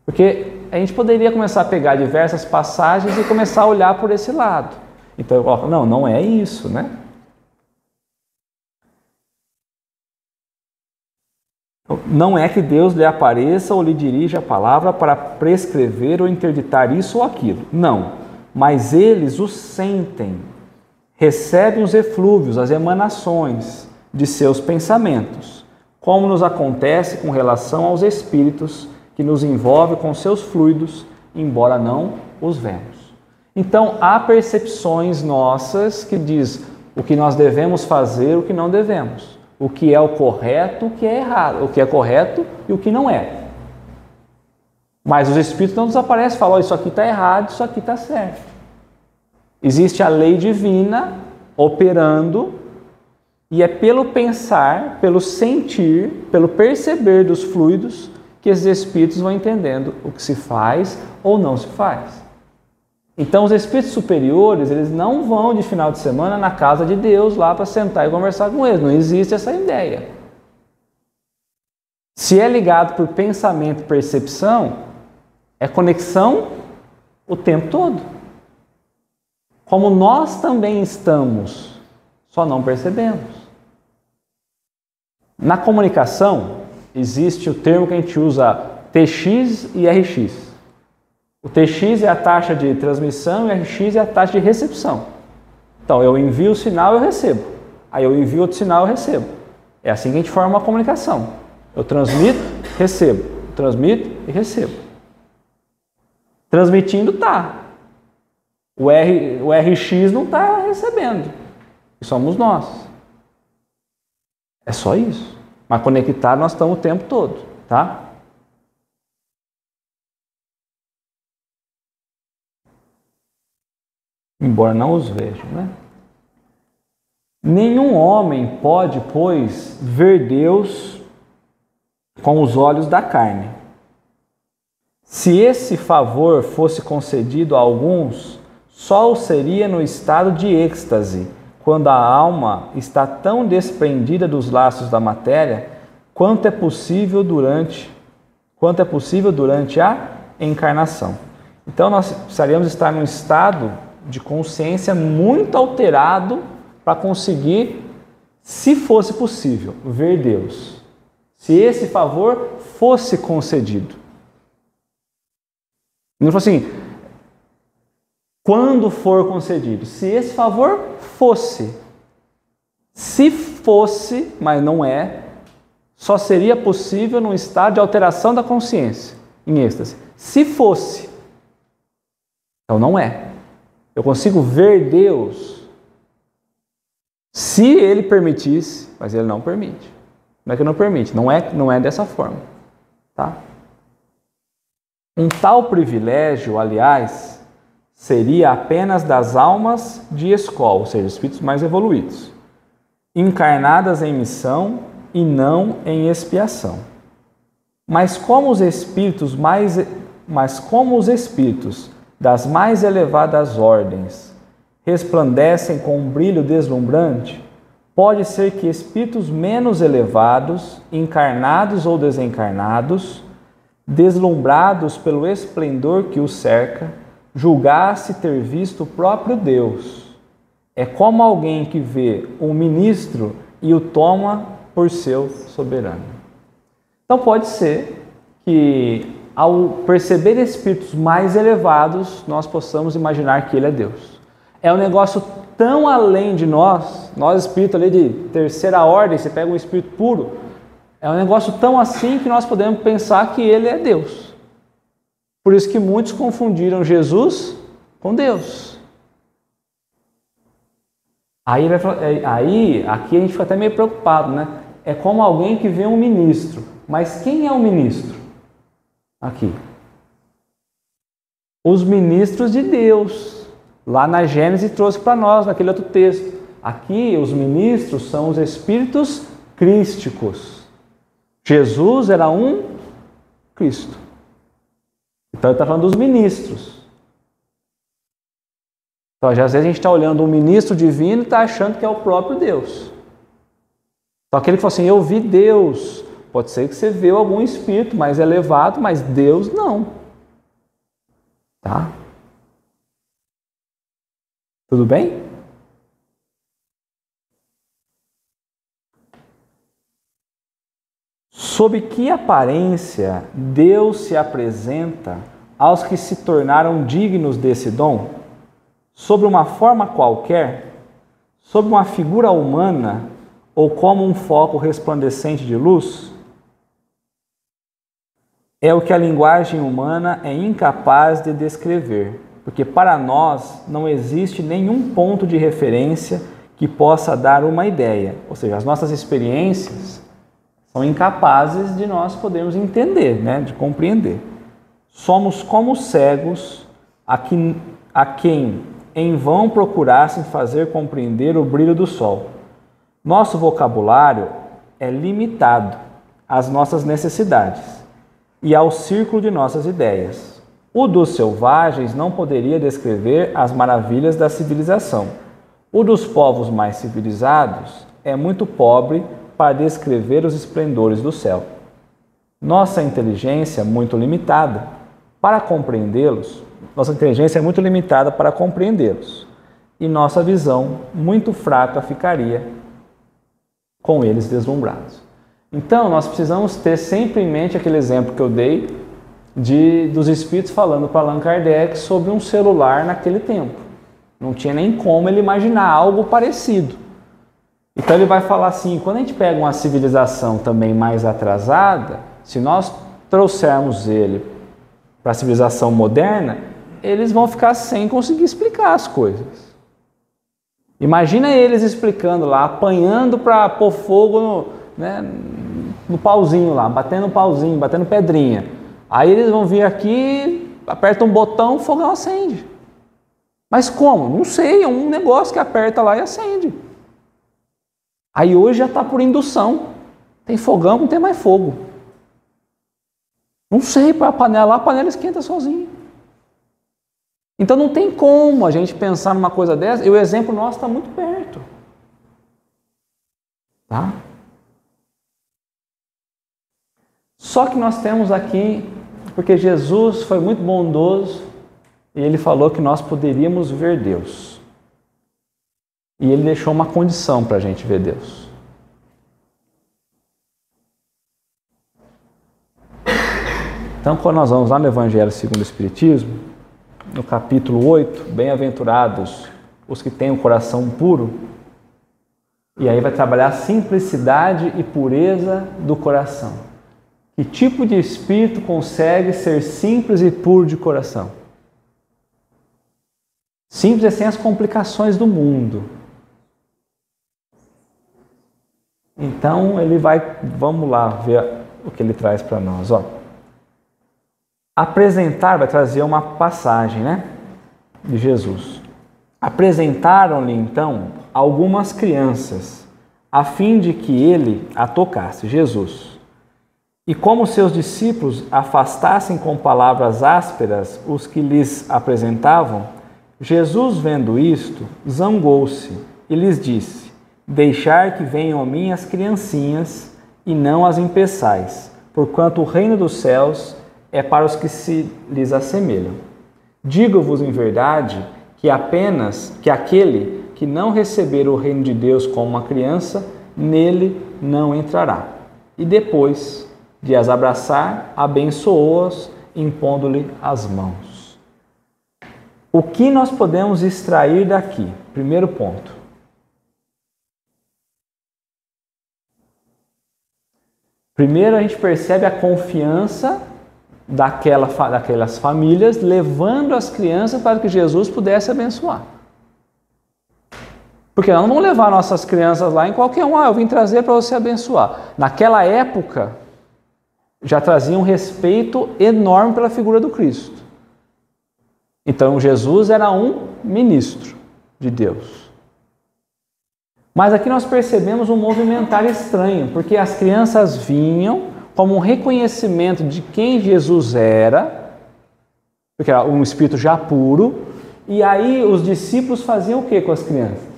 Porque a gente poderia começar a pegar diversas passagens e começar a olhar por esse lado. Então eu coloco, não é isso, né? Não é que Deus lhe apareça ou lhe dirija a palavra para prescrever ou interditar isso ou aquilo. Não. Mas eles o sentem, recebem os eflúvios, as emanações de seus pensamentos, como nos acontece com relação aos espíritos que nos envolve com seus fluidos, embora não os vemos. Então, há percepções nossas que diz o que nós devemos fazer, o que não devemos. O que é o correto, o que é errado. O que é correto e o que não é. Mas os espíritos não nos aparecem e falam, isso aqui está errado, isso aqui está certo. Existe a lei divina operando e é pelo pensar, pelo sentir, pelo perceber dos fluidos que esses espíritos vão entendendo o que se faz ou não se faz. Então os espíritos superiores, eles não vão de final de semana na casa de Deus lá para sentar e conversar com eles. Não existe essa ideia. Se é ligado por pensamento e percepção, é conexão o tempo todo. Como nós também estamos, só não percebemos. Na comunicação, existe o termo que a gente usa TX e RX. O TX é a taxa de transmissão e o RX é a taxa de recepção. Então, eu envio o sinal e eu recebo. Aí eu envio outro sinal e eu recebo. É assim que a gente forma uma comunicação. Eu transmito, recebo. Transmito e recebo. Transmitindo tá. O RX não está recebendo. E somos nós. É só isso. Mas conectado nós estamos o tempo todo, tá? Embora não os vejam, né? Nenhum homem pode, pois, ver Deus com os olhos da carne. Se esse favor fosse concedido a alguns, só o seria no estado de êxtase, quando a alma está tão desprendida dos laços da matéria, quanto é possível durante a encarnação. Então nós precisaríamos estar num estado de consciência muito alterado para conseguir, se fosse possível, ver Deus. Se esse favor fosse concedido. Não foi assim, quando for concedido. Se esse favor fosse. Se fosse, mas não é, só seria possível num estado de alteração da consciência, em êxtase. Se fosse. Então não é. Eu consigo ver Deus se Ele permitisse, mas Ele não permite. Não é que não permite, não é dessa forma. Tá? Um tal privilégio, aliás, seria apenas das almas de escola, ou seja, espíritos mais evoluídos, encarnadas em missão e não em expiação. Mas como os espíritos das mais elevadas ordens resplandecem com um brilho deslumbrante, pode ser que espíritos menos elevados, encarnados ou desencarnados, deslumbrados pelo esplendor que os cerca, julgasse ter visto o próprio Deus. É como alguém que vê um ministro e o toma por seu soberano. Então pode ser que ao perceber espíritos mais elevados, nós possamos imaginar que Ele é Deus. É um negócio tão além de nós espíritos ali de terceira ordem, você pega um espírito puro, é um negócio tão assim que nós podemos pensar que Ele é Deus. Por isso que muitos confundiram Jesus com Deus. Aqui a gente fica até meio preocupado, né? É como alguém que vê um ministro. Mas quem é o ministro? Aqui. Os ministros de Deus. Lá na Gênesis trouxe para nós, naquele outro texto. Aqui os ministros são os espíritos crísticos. Jesus era um Cristo. Então ele está falando dos ministros. Então às vezes a gente está olhando um ministro divino e está achando que é o próprio Deus. Então aquele que fala assim, eu vi Deus. Pode ser que você vê algum espírito mais elevado, mas Deus não. Tá? Tudo bem? Sob que aparência Deus se apresenta aos que se tornaram dignos desse dom? Sob uma forma qualquer? Sob uma figura humana? Ou como um foco resplandecente de luz? É o que a linguagem humana é incapaz de descrever, porque para nós não existe nenhum ponto de referência que possa dar uma ideia. Ou seja, as nossas experiências são incapazes de nós podermos entender, né? De compreender. Somos como cegos a quem em vão procurassem fazer compreender o brilho do sol. Nosso vocabulário é limitado às nossas necessidades e ao círculo de nossas ideias. O dos selvagens não poderia descrever as maravilhas da civilização. O dos povos mais civilizados é muito pobre para descrever os esplendores do céu. Nossa inteligência é muito limitada para compreendê-los. E nossa visão muito fraca ficaria com eles deslumbrados. Então, nós precisamos ter sempre em mente aquele exemplo que eu dei dos espíritos falando para Allan Kardec sobre um celular naquele tempo. Não tinha nem como ele imaginar algo parecido. Então ele vai falar assim, quando a gente pega uma civilização também mais atrasada, se nós trouxermos ele para a civilização moderna, eles vão ficar sem conseguir explicar as coisas. Imagina eles explicando lá, apanhando para pôr fogo no pauzinho lá, batendo pauzinho, batendo pedrinha. Aí eles vão vir aqui, apertam um botão, o fogão acende. Mas como? Não sei, é um negócio que aperta lá e acende. Aí hoje já está por indução. Tem fogão, não tem mais fogo. Não sei, para a panela esquenta sozinha. Então não tem como a gente pensar numa coisa dessa, e o exemplo nosso está muito perto. Tá? Só que nós temos aqui, porque Jesus foi muito bondoso, e ele falou que nós poderíamos ver Deus. E ele deixou uma condição para a gente ver Deus. Então, quando nós vamos lá no Evangelho segundo o Espiritismo, no capítulo 8, bem-aventurados os que têm o coração puro, e aí vai trabalhar a simplicidade e pureza do coração. Que tipo de espírito consegue ser simples e puro de coração? Simples é sem as complicações do mundo. Então vamos lá ver o que ele traz para nós. Vai trazer uma passagem, de Jesus. Apresentaram-lhe então algumas crianças, a fim de que ele a tocasse, Jesus. E como seus discípulos afastassem com palavras ásperas os que lhes apresentavam, Jesus, vendo isto, zangou-se e lhes disse: deixar que venham a mim as criancinhas e não as impeçais, porquanto o reino dos céus é para os que se lhes assemelham. Digo-vos em verdade que aquele que não receber o reino de Deus como uma criança, nele não entrará. E depois de as abraçar, abençoou-as, impondo-lhe as mãos. O que nós podemos extrair daqui? Primeiro ponto. Primeiro a gente percebe a confiança daquelas famílias, levando as crianças para que Jesus pudesse abençoar. Porque nós não vamos levar nossas crianças lá em qualquer um. Eu vim trazer para você abençoar. Naquela época, já trazia um respeito enorme pela figura do Cristo. Então, Jesus era um ministro de Deus. Mas aqui nós percebemos um movimentar estranho, porque as crianças vinham como um reconhecimento de quem Jesus era, porque era um espírito já puro, e aí os discípulos faziam o que com as crianças?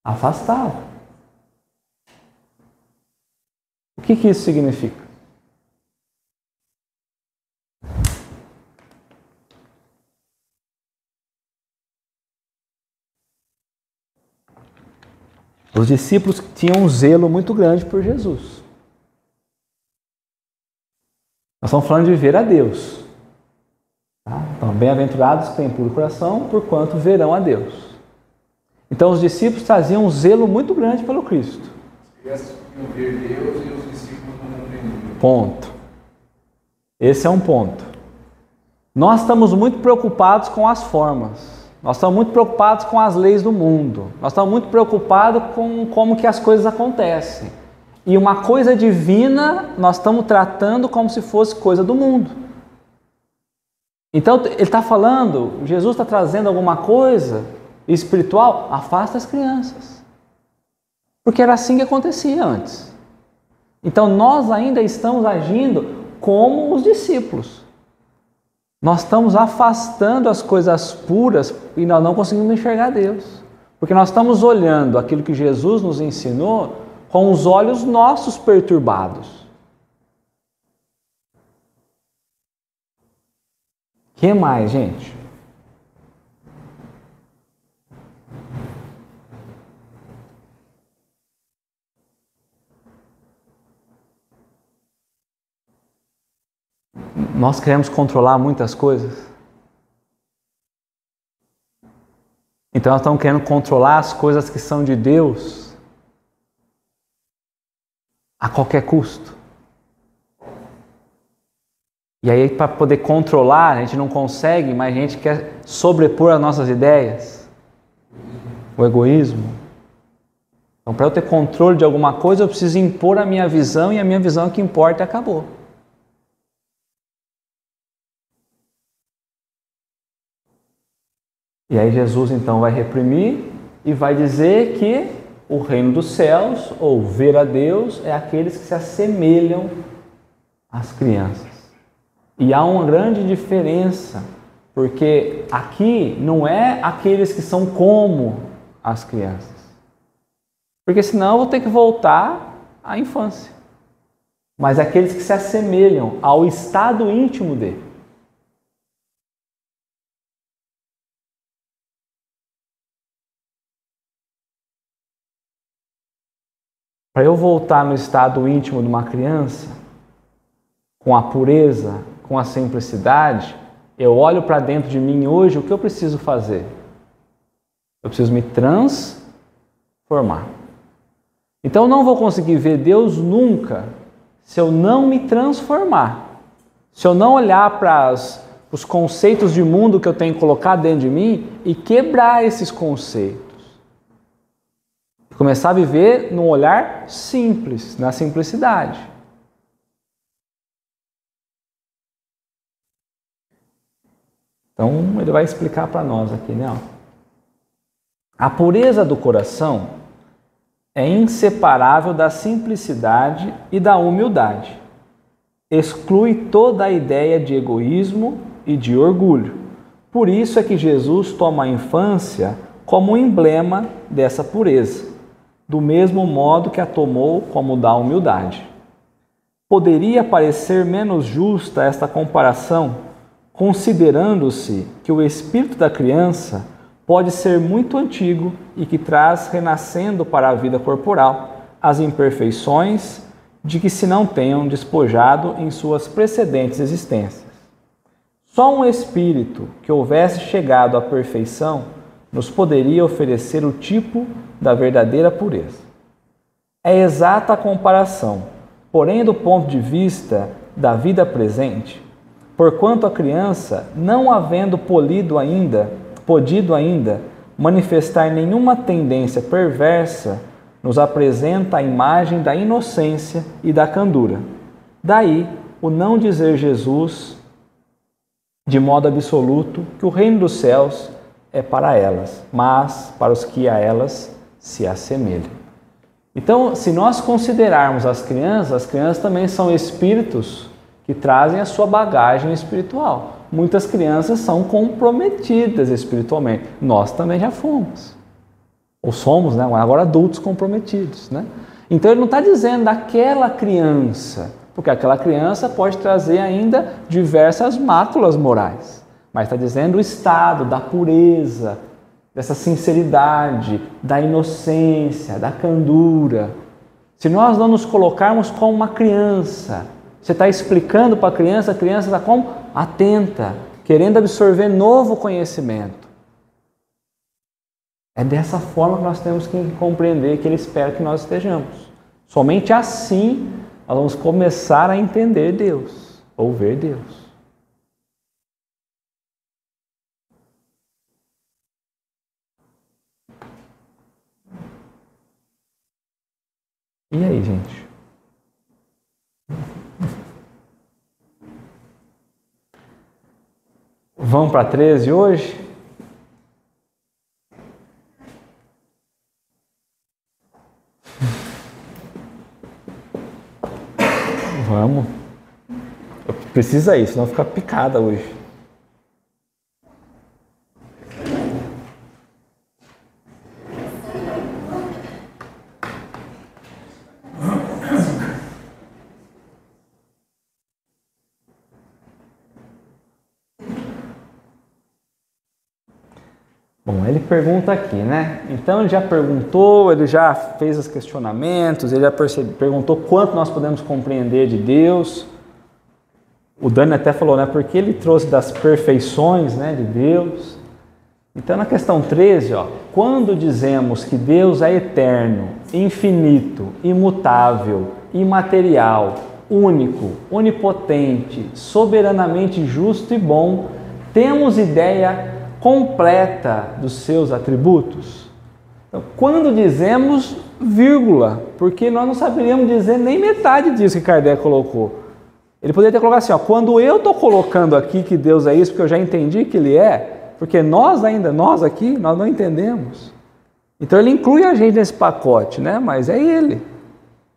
Afastavam. O que isso significa? Os discípulos tinham um zelo muito grande por Jesus. Nós estamos falando de ver a Deus. Tá? Então, bem-aventurados que têm puro coração, porquanto verão a Deus. Então, os discípulos traziam um zelo muito grande pelo Cristo. As crianças podiam ver Deus e os discípulos não compreendiam. Ponto. Esse é um ponto. Nós estamos muito preocupados com as formas. Nós estamos muito preocupados com as leis do mundo. Nós estamos muito preocupados com como que as coisas acontecem. E uma coisa divina nós estamos tratando como se fosse coisa do mundo. Então ele está falando, Jesus está trazendo alguma coisa espiritual, afasta as crianças. Porque era assim que acontecia antes. Então nós ainda estamos agindo como os discípulos. Nós estamos afastando as coisas puras e nós não conseguimos enxergar Deus. Porque nós estamos olhando aquilo que Jesus nos ensinou com os olhos nossos perturbados. O que mais, gente? Nós queremos controlar muitas coisas. Então nós estamos querendo controlar as coisas que são de Deus a qualquer custo. E aí, para poder controlar, a gente não consegue, mas a gente quer sobrepor as nossas ideias. O egoísmo. Então, para eu ter controle de alguma coisa, eu preciso impor a minha visão, e a minha visão é que importa e acabou. E aí Jesus então vai reprimir e vai dizer que o reino dos céus, ou ver a Deus, é aqueles que se assemelham às crianças. E há uma grande diferença, porque aqui não é aqueles que são como as crianças. Porque senão eu vou ter que voltar à infância. Mas aqueles que se assemelham ao estado íntimo dele. Para eu voltar no estado íntimo de uma criança, com a pureza, com a simplicidade, eu olho para dentro de mim hoje, o que eu preciso fazer? Eu preciso me transformar. Então eu não vou conseguir ver Deus nunca se eu não me transformar. Se eu não olhar para os conceitos de mundo que eu tenho colocado dentro de mim e quebrar esses conceitos. Começar a viver num olhar simples, na simplicidade. Então, ele vai explicar para nós aqui, né? A pureza do coração é inseparável da simplicidade e da humildade. Exclui toda a ideia de egoísmo e de orgulho. Por isso é que Jesus toma a infância como um emblema dessa pureza, do mesmo modo que a tomou como da humildade. Poderia parecer menos justa esta comparação, considerando-se que o espírito da criança pode ser muito antigo e que traz, renascendo para a vida corporal, as imperfeições de que se não tenham despojado em suas precedentes existências. Só um espírito que houvesse chegado à perfeição nos poderia oferecer o tipo da verdadeira pureza. É exata a comparação, porém do ponto de vista da vida presente, porquanto a criança, não havendo podido ainda manifestar nenhuma tendência perversa, nos apresenta a imagem da inocência e da candura. Daí, o não dizer Jesus, de modo absoluto, que o reino dos céus é para elas, mas para os que a elas se assemelham. Então, se nós considerarmos as crianças também são espíritos que trazem a sua bagagem espiritual. Muitas crianças são comprometidas espiritualmente. Nós também já fomos. Ou somos, né? Agora adultos comprometidos, né? Então ele não está dizendo daquela criança, porque aquela criança pode trazer ainda diversas máculas morais. Mas está dizendo o estado da pureza, dessa sinceridade, da inocência, da candura. Se nós não nos colocarmos como uma criança, você está explicando para a criança está como? Atenta, querendo absorver novo conhecimento. É dessa forma que nós temos que compreender que Ele espera que nós estejamos. Somente assim nós vamos começar a entender Deus, ou ver Deus. E aí, gente? Vamos para 13 hoje? Vamos. Precisa isso, senão fica picada hoje. Bom, ele pergunta aqui, né? Então ele já perguntou, ele já fez os questionamentos, ele já perguntou quanto nós podemos compreender de Deus. O Dani até falou, né? Porque ele trouxe das perfeições, né, de Deus. Então na questão 13, ó, quando dizemos que Deus é eterno, infinito, imutável, imaterial, único, onipotente, soberanamente justo e bom, temos ideia completa dos seus atributos? Então, quando dizemos vírgula, porque nós não saberíamos dizer nem metade disso que Kardec colocou. Ele poderia ter colocado assim, ó, quando eu estou colocando aqui que Deus é isso, porque eu já entendi que Ele é, porque nós aqui, nós não entendemos. Então ele inclui a gente nesse pacote, né? Mas é Ele.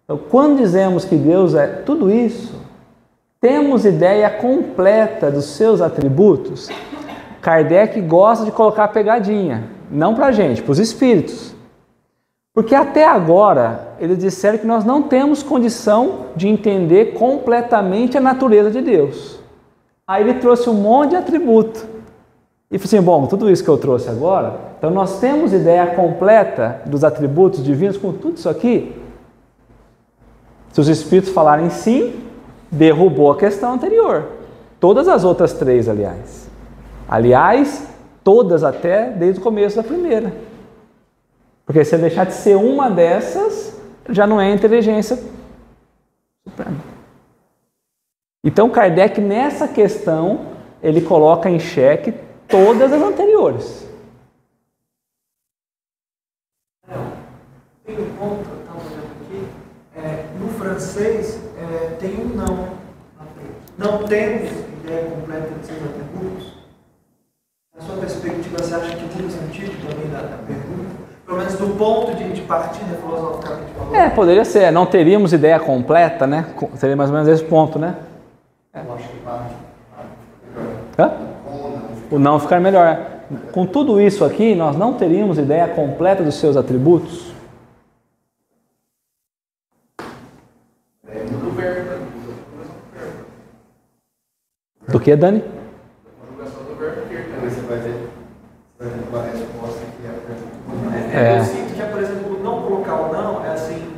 Então, quando dizemos que Deus é tudo isso, temos ideia completa dos seus atributos. Kardec gosta de colocar pegadinha, não para a gente, para os espíritos. Porque até agora, eles disseram que nós não temos condição de entender completamente a natureza de Deus. Aí ele trouxe um monte de atributo. E falou assim, bom, tudo isso que eu trouxe agora, então nós temos ideia completa dos atributos divinos com tudo isso aqui? Se os espíritos falarem sim, derrubou a questão anterior. Todas as outras três, aliás. Aliás, todas até desde o começo da primeira. Porque se deixar de ser uma dessas, já não é inteligência suprema. Então Kardec, nessa questão, ele coloca em xeque todas as anteriores. Tem um ponto que eu estava olhando aqui, no francês tem um não na frente. Não temos ideia completa de seus atributos. Na sua perspectiva, você acha que muda o sentido também da pergunta? Pelo menos do ponto de partida filosoficamente falando? Poderia ser. Não teríamos ideia completa, né? Seria mais ou menos esse ponto, né? Eu acho que parte. O não ficar melhor. Com tudo isso aqui, nós não teríamos ideia completa dos seus atributos? Do verbo. Do que, Dani? Você vai ver uma resposta que é a pergunta. Eu sinto que, por exemplo, não colocar o não é assim.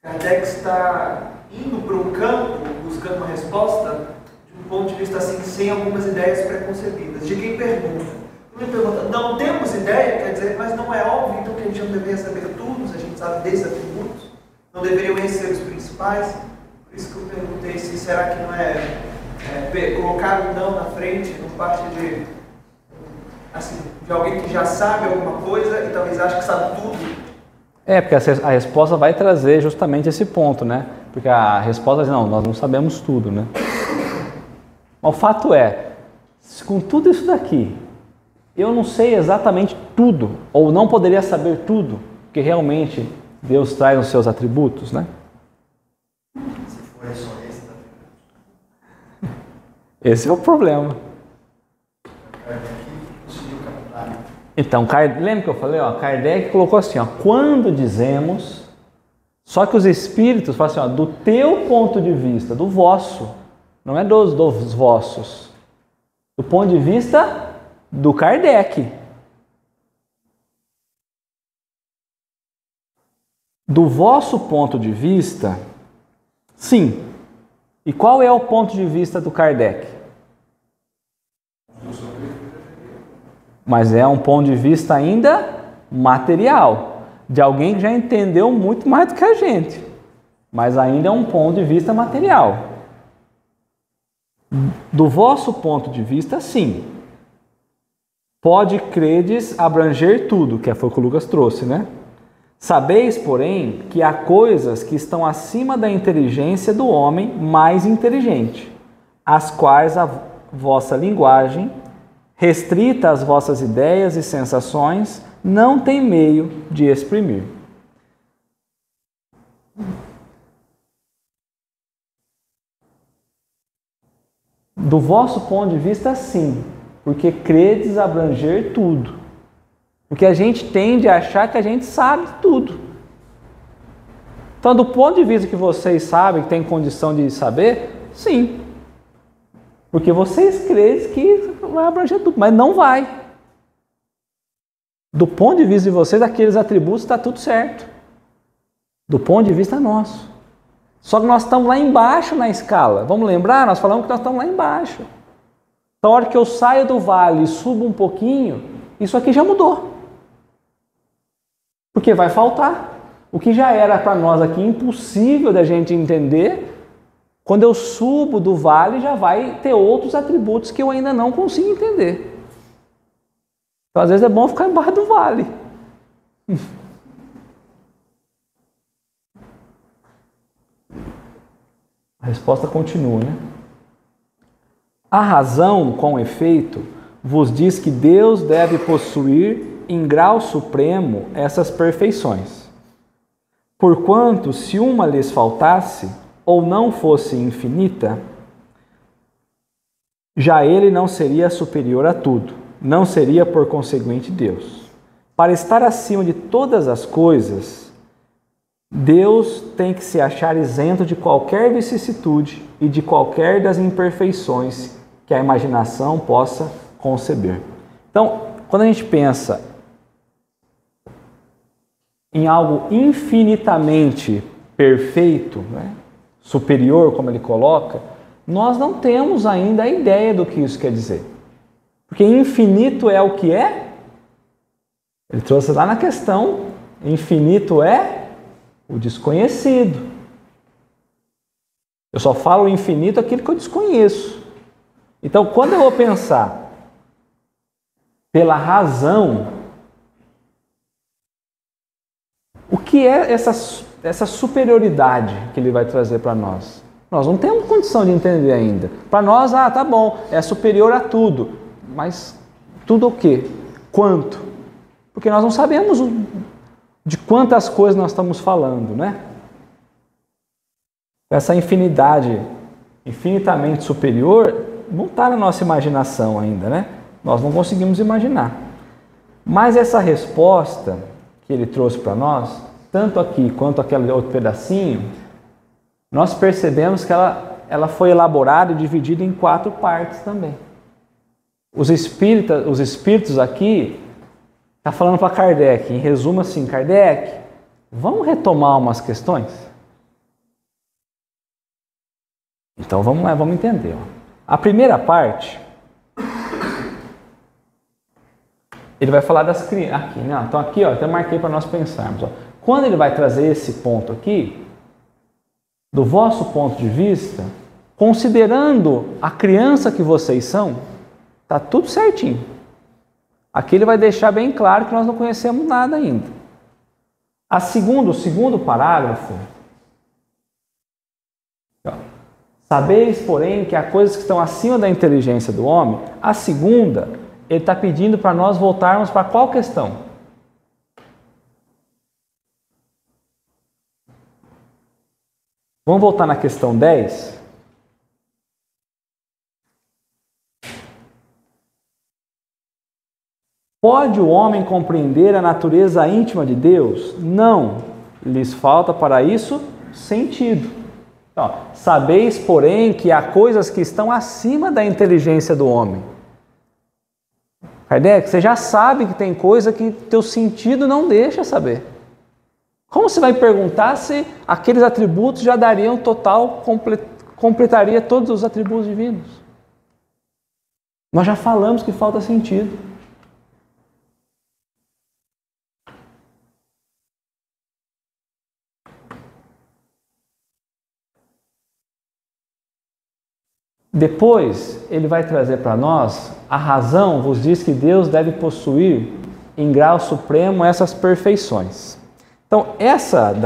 Kardec está indo para um campo buscando uma resposta de um ponto de vista assim, sem algumas ideias preconcebidas. De quem pergunta. Quando ele pergunta, não temos ideia, quer dizer, mas não é óbvio então que a gente não deveria saber tudo, a gente sabe desses atributos, não deveriam esses ser os principais. Por isso que eu perguntei se será que não é colocar o não na frente, não parte de assim, de alguém que já sabe alguma coisa e talvez ache que sabe tudo? Porque a resposta vai trazer justamente esse ponto, né? Porque a resposta diz, não, nós não sabemos tudo, né? Mas o fato é, com tudo isso daqui, eu não sei exatamente tudo, ou não poderia saber tudo, porque realmente Deus traz os seus atributos, né? Se for só esse, tá? Esse é o problema. Então, lembra que eu falei? Kardec colocou assim, quando dizemos, só que os espíritos falam assim, do teu ponto de vista, do vosso, não é dos vossos, do ponto de vista do Kardec. Do vosso ponto de vista, sim. E qual é o ponto de vista do Kardec? Mas é um ponto de vista ainda material, de alguém que já entendeu muito mais do que a gente, mas ainda é um ponto de vista material. Do vosso ponto de vista, sim. Pode credes abranger tudo, que foi o que o Lucas trouxe, né? Sabeis, porém, que há coisas que estão acima da inteligência do homem mais inteligente, as quais a vossa linguagem, restrita às vossas ideias e sensações, não tem meio de exprimir. Do vosso ponto de vista, sim, porque credes abranger tudo. Porque a gente tende a achar que a gente sabe tudo. Então, do ponto de vista que vocês sabem, que tem condição de saber, sim. Porque vocês creem que vai abranger tudo, mas não vai. Do ponto de vista de vocês, aqueles atributos está tudo certo. Do ponto de vista nosso. Só que nós estamos lá embaixo na escala. Vamos lembrar? Nós falamos que nós estamos lá embaixo. Então, a hora que eu saio do vale e subo um pouquinho, isso aqui já mudou. Porque vai faltar. O que já era para nós aqui impossível da gente entender, quando eu subo do vale já vai ter outros atributos que eu ainda não consigo entender. Então, às vezes é bom ficar embaixo do vale. A resposta continua, né? A razão, com efeito, vos diz que Deus deve possuir em grau supremo essas perfeições. Porquanto, se uma lhes faltasse, ou não fosse infinita, já ele não seria superior a tudo, não seria por conseguinte Deus. Para estar acima de todas as coisas, Deus tem que se achar isento de qualquer vicissitude e de qualquer das imperfeições que a imaginação possa conceber. Então, quando a gente pensa em algo infinitamente perfeito, né, superior, como ele coloca, nós não temos ainda a ideia do que isso quer dizer. Porque infinito é o que é? Ele trouxe lá na questão, infinito é o desconhecido. Eu só falo infinito aquilo que eu desconheço. Então, quando eu vou pensar pela razão, o que é essa superioridade que ele vai trazer para nós? Nós não temos condição de entender ainda. Para nós, tá bom, é superior a tudo. Mas tudo o quê? Quanto? Porque nós não sabemos de quantas coisas nós estamos falando, né? Essa infinidade infinitamente superior não está na nossa imaginação ainda, né? Nós não conseguimos imaginar. Mas essa resposta que ele trouxe para nós, tanto aqui quanto aquele outro pedacinho, nós percebemos que ela foi elaborada e dividida em 4 partes também. Os espíritos aqui, está falando para Kardec, em resumo assim, Kardec, vamos retomar umas questões? Então vamos lá, vamos entender. A primeira parte, ele vai falar das crianças. Aqui, né? Então aqui, até marquei para nós pensarmos. Quando ele vai trazer esse ponto aqui, do vosso ponto de vista, considerando a criança que vocês são, está tudo certinho. Aqui ele vai deixar bem claro que nós não conhecemos nada ainda. O segundo parágrafo. Sabeis, porém, que há coisas que estão acima da inteligência do homem. A segunda, ele está pedindo para nós voltarmos para qual questão? Vamos voltar na questão 10? Pode o homem compreender a natureza íntima de Deus? Não. Lhes falta para isso sentido. Então, sabeis, porém, que há coisas que estão acima da inteligência do homem. Kardec, você já sabe que tem coisa que teu sentido não deixa saber. Como você vai perguntar se aqueles atributos já dariam total, completaria todos os atributos divinos? Nós já falamos que falta sentido. Depois, ele vai trazer para nós, a razão vos diz que Deus deve possuir em grau supremo essas perfeições. Então, essas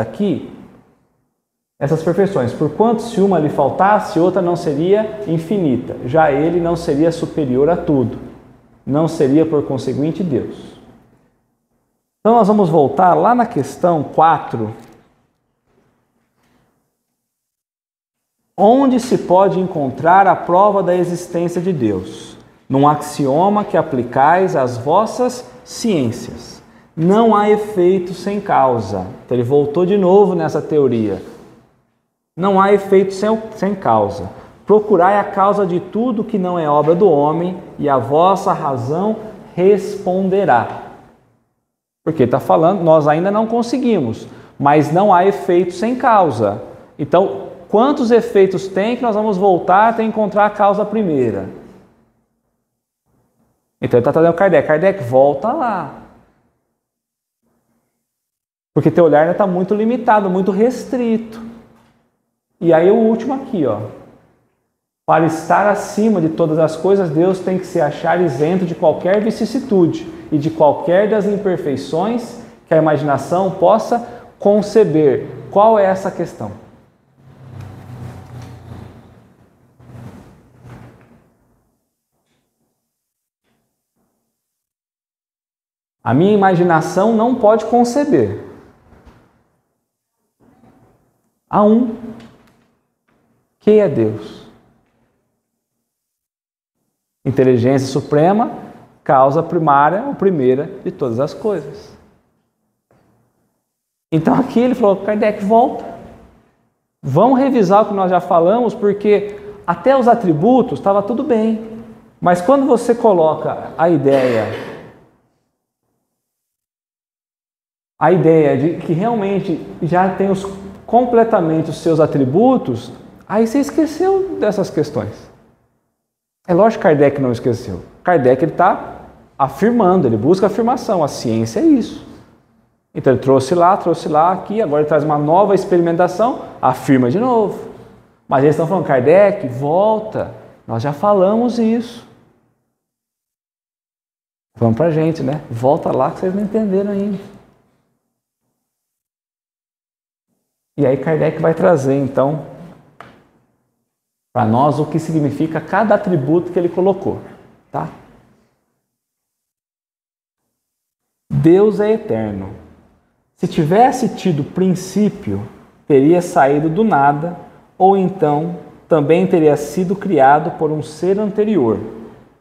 perfeições, porquanto se uma lhe faltasse, outra não seria infinita, já ele não seria superior a tudo, não seria por conseguinte Deus. Então, nós vamos voltar lá na questão 4, onde se pode encontrar a prova da existência de Deus, num axioma que aplicais às vossas ciências. Não há efeito sem causa. Então ele voltou de novo nessa teoria. Não há efeito sem causa. Procurai a causa de tudo que não é obra do homem, e a vossa razão responderá. Porque está falando, nós ainda não conseguimos, mas não há efeito sem causa. Então, quantos efeitos tem que nós vamos voltar até encontrar a causa primeira? Então ele está trazendo Kardec. Kardec, volta lá. Porque teu olhar ainda está muito limitado, muito restrito. E aí o último aqui, ó. Para estar acima de todas as coisas, Deus tem que se achar isento de qualquer vicissitude e de qualquer das imperfeições que a imaginação possa conceber. Qual é essa questão? A minha imaginação não pode conceber. Há um que é Deus. Inteligência suprema, causa primária ou primeira de todas as coisas. Então aqui ele falou, Kardec, volta. Vamos revisar o que nós já falamos, porque até os atributos estava tudo bem. Mas quando você coloca a ideia de que realmente já tem completamente os seus atributos, aí você esqueceu dessas questões. É lógico que Kardec não esqueceu. Kardec está afirmando, ele busca afirmação. A ciência é isso. Então ele trouxe lá, aqui, agora ele traz uma nova experimentação, afirma de novo. Mas eles estão falando, Kardec, volta, nós já falamos isso. Vamos para a gente, né? Volta lá que vocês não entenderam ainda. E aí Kardec vai trazer, então, para nós o que significa cada atributo que ele colocou, tá? Deus é eterno. Se tivesse tido princípio, teria saído do nada, ou então também teria sido criado por um ser anterior.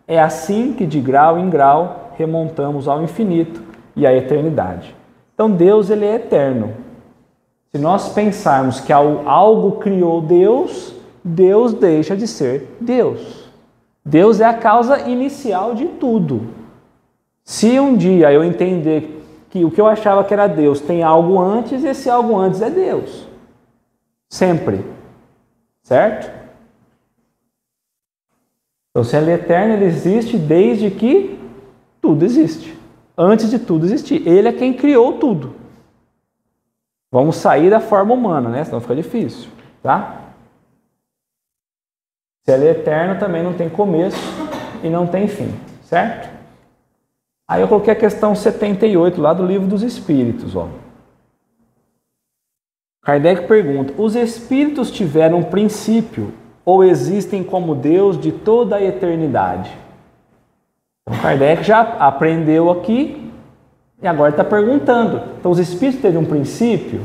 É assim que de grau em grau remontamos ao infinito e à eternidade. Então Deus, ele é eterno. Se nós pensarmos que algo criou Deus, Deus deixa de ser Deus. Deus é a causa inicial de tudo. Se um dia eu entender que o que eu achava que era Deus tem algo antes, esse algo antes é Deus. Sempre. Certo? Então, se ele é eterno, ele existe desde que tudo existe. Antes de tudo existir. Ele é quem criou tudo. Vamos sair da forma humana, né? Senão fica difícil, tá? Se ele é eterno, também não tem começo e não tem fim, certo? Aí eu coloquei a questão 78 lá do Livro dos Espíritos. Ó. Kardec pergunta: os espíritos tiveram um princípio ou existem como Deus de toda a eternidade? Então Kardec já aprendeu aqui e agora está perguntando. Então os espíritos teve um princípio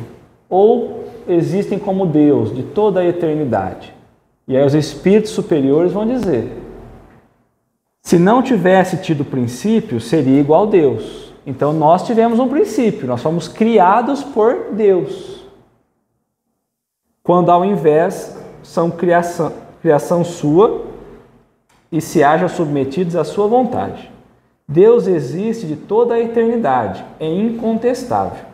ou existem como Deus de toda a eternidade? E aí os espíritos superiores vão dizer: se não tivesse tido princípio, seria igual a Deus. Então nós tivemos um princípio, nós fomos criados por Deus. Quando ao invés são criação sua e se hajam submetidos à sua vontade. Deus existe de toda a eternidade, é incontestável.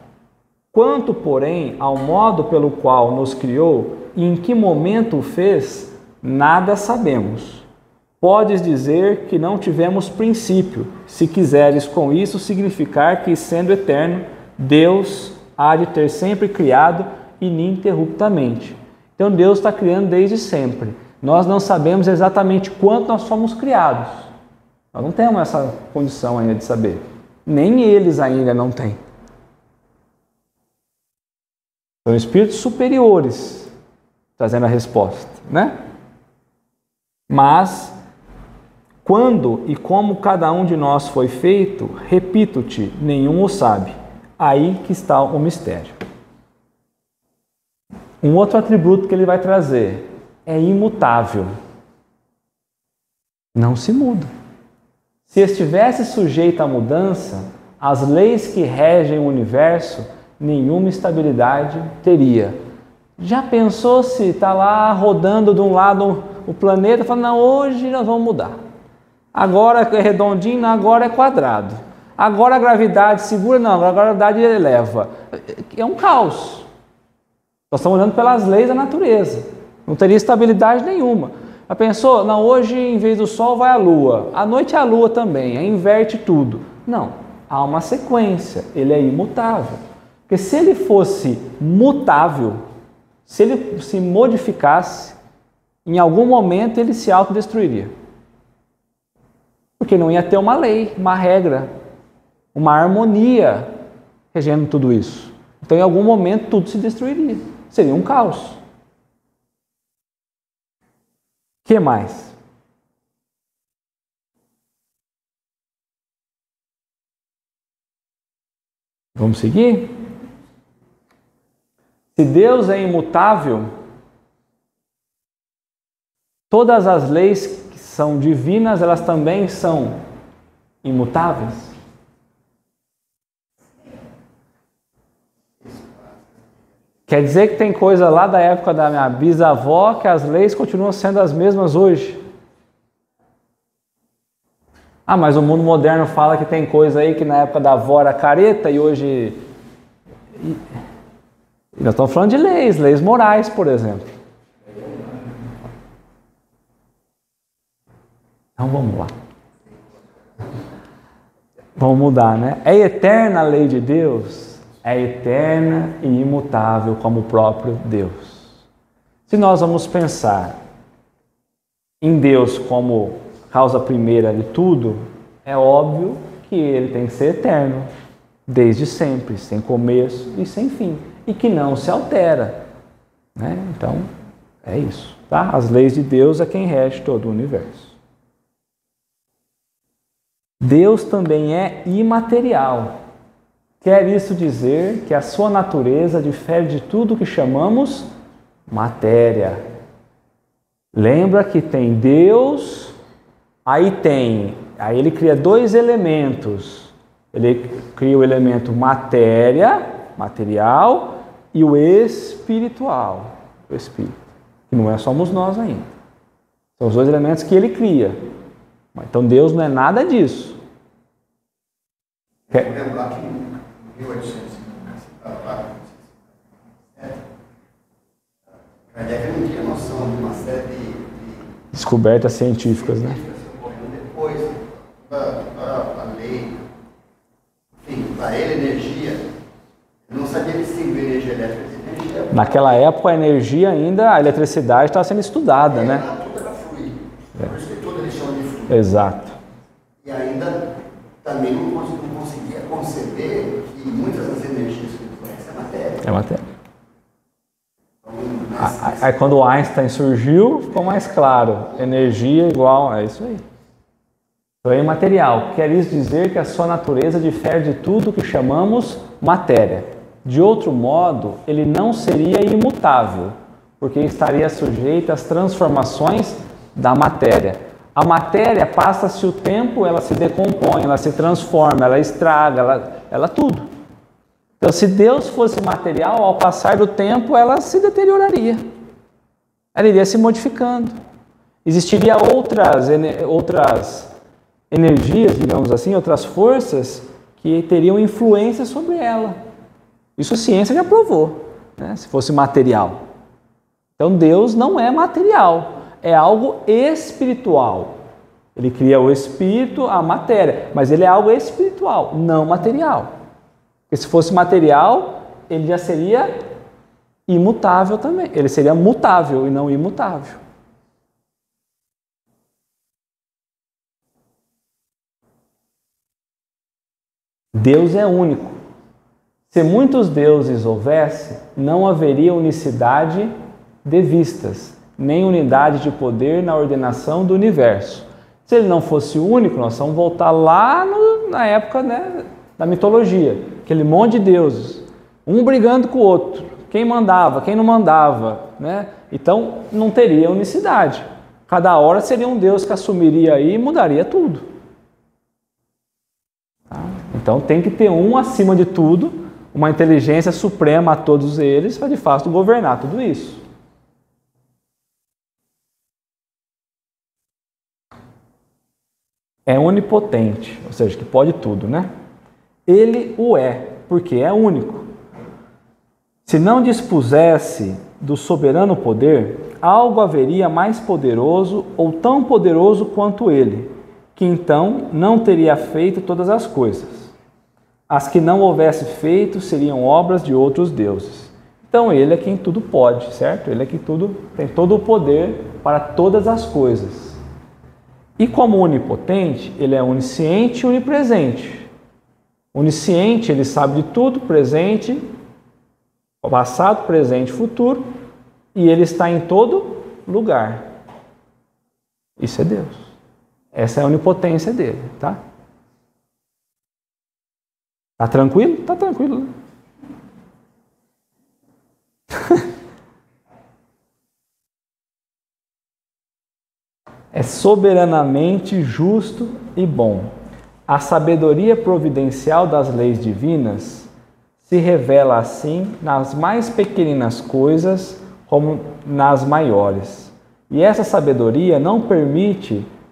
Quanto, porém, ao modo pelo qual nos criou e em que momento o fez, nada sabemos. Podes dizer que não tivemos princípio, se quiseres com isso significar que, sendo eterno, Deus há de ter sempre criado ininterruptamente. Então Deus está criando desde sempre. Nós não sabemos exatamente quanto nós fomos criados. Nós não temos essa condição ainda de saber. Nem eles ainda não têm. São espíritos superiores trazendo a resposta, né? Mas quando e como cada um de nós foi feito, repito-te, nenhum o sabe. Aí que está o mistério. Um outro atributo que ele vai trazer é imutável. Não se muda. Se estivesse sujeito à mudança, as leis que regem o universo, nenhuma estabilidade teria. Já pensou se está lá rodando de um lado o planeta, falando, não, hoje nós vamos mudar. Agora é redondinho, não, agora é quadrado. Agora a gravidade segura, não, agora a gravidade eleva. É um caos. Nós estamos olhando pelas leis da natureza. Não teria estabilidade nenhuma. Já pensou? Não, hoje em vez do Sol vai a Lua. À noite é a Lua também, aí inverte tudo. Não, há uma sequência. Ele é imutável. Porque se ele fosse mutável, se ele se modificasse, em algum momento ele se autodestruiria. Porque não ia ter uma lei, uma regra, uma harmonia regendo tudo isso. Então, em algum momento, tudo se destruiria. Seria um caos. O que mais? Vamos seguir? Se Deus é imutável, todas as leis que são divinas, elas também são imutáveis? Quer dizer que tem coisa lá da época da minha bisavó que as leis continuam sendo as mesmas hoje? Ah, mas o mundo moderno fala que tem coisa aí que na época da avó era careta e hoje... Nós estamos falando de leis morais, por exemplo. Então vamos lá. Vamos mudar, né? É eterna a lei de Deus? É eterna e imutável como o próprio Deus. Se nós vamos pensar em Deus como causa primeira de tudo, é óbvio que ele tem que ser eterno, desde sempre, sem começo e sem fim, e que não se altera, né? Então, é isso, tá? As leis de Deus é quem rege todo o universo. Deus também é imaterial. Quer isso dizer que a sua natureza difere de tudo que chamamos matéria. Lembra que tem Deus, aí ele cria dois elementos. Ele cria o elemento matéria, material, e o espiritual, o espírito, que não somos nós ainda. São os dois elementos que ele cria. Então Deus não é nada disso. Vou lembrar que em 1857, Kardec não tinha noção de uma série de descobertas científicas, né? Depois, a lei, enfim, para ele energia, ele não sabia distinguir energia elétrica de energia. Naquela época a energia ainda, a eletricidade estava sendo estudada, né? Tudo era fluido. Por isso que tudo eles chamam de fluido. Exato. E ainda está também não conseguia conceber que muitas das energias que ele conhece é matéria. É matéria. Aí quando o Einstein surgiu, ficou mais claro. Energia igual, é isso aí. Então é imaterial. Quer isso dizer que a sua natureza difere de tudo que chamamos matéria. De outro modo, ele não seria imutável, porque estaria sujeito às transformações da matéria. A matéria, passa-se o tempo, ela se decompõe, ela se transforma, ela estraga, ela tudo. Então, se Deus fosse material, ao passar do tempo, ela se deterioraria. Ela iria se modificando. Existiria outras energias, digamos assim, outras forças que teriam influência sobre ela. Isso a ciência já provou, né? Se fosse material. Então, Deus não é material. É algo espiritual. Ele cria o espírito, a matéria, mas ele é algo espiritual, não material. Porque se fosse material, ele já seria imutável também. Ele seria mutável e não imutável. Deus é único. Se muitos deuses houvesse, não haveria unicidade de vistas, nem unidade de poder na ordenação do universo. Se ele não fosse único, nós vamos voltar lá na época, né, da mitologia, aquele monte de deuses, um brigando com o outro, quem mandava, quem não mandava, né? Então não teria unicidade. Cada hora seria um deus que assumiria aí e mudaria tudo. Tá? Então tem que ter um acima de tudo, uma inteligência suprema a todos eles para de fato governar tudo isso. É onipotente, ou seja, que pode tudo, né? Ele o é, porque é único. Se não dispusesse do soberano poder, algo haveria mais poderoso ou tão poderoso quanto ele, que então não teria feito todas as coisas. As que não houvesse feito seriam obras de outros deuses. Então ele é quem tudo pode, certo? Ele é quem tem todo o poder para todas as coisas. E como onipotente, ele é onisciente e onipresente. Onisciente, ele sabe de tudo, presente, passado, presente e futuro, e ele está em todo lugar. Isso é Deus. Essa é a onipotência dele, tá? Tá tranquilo? Tá tranquilo, né? É soberanamente justo e bom. A sabedoria providencial das leis divinas se revela assim nas mais pequeninas coisas como nas maiores. E essa sabedoria não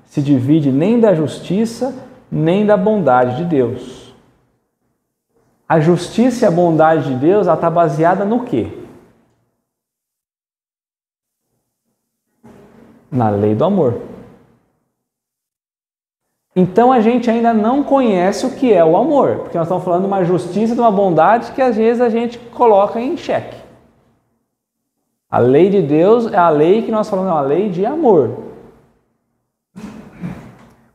se divide nem da justiça nem da bondade de Deus. A justiça e a bondade de Deus está baseada no quê? Na lei do amor. Então a gente ainda não conhece o que é o amor, porque nós estamos falando de uma justiça e de uma bondade que às vezes a gente coloca em xeque. A lei de Deus é a lei que nós falamos, é uma lei de amor.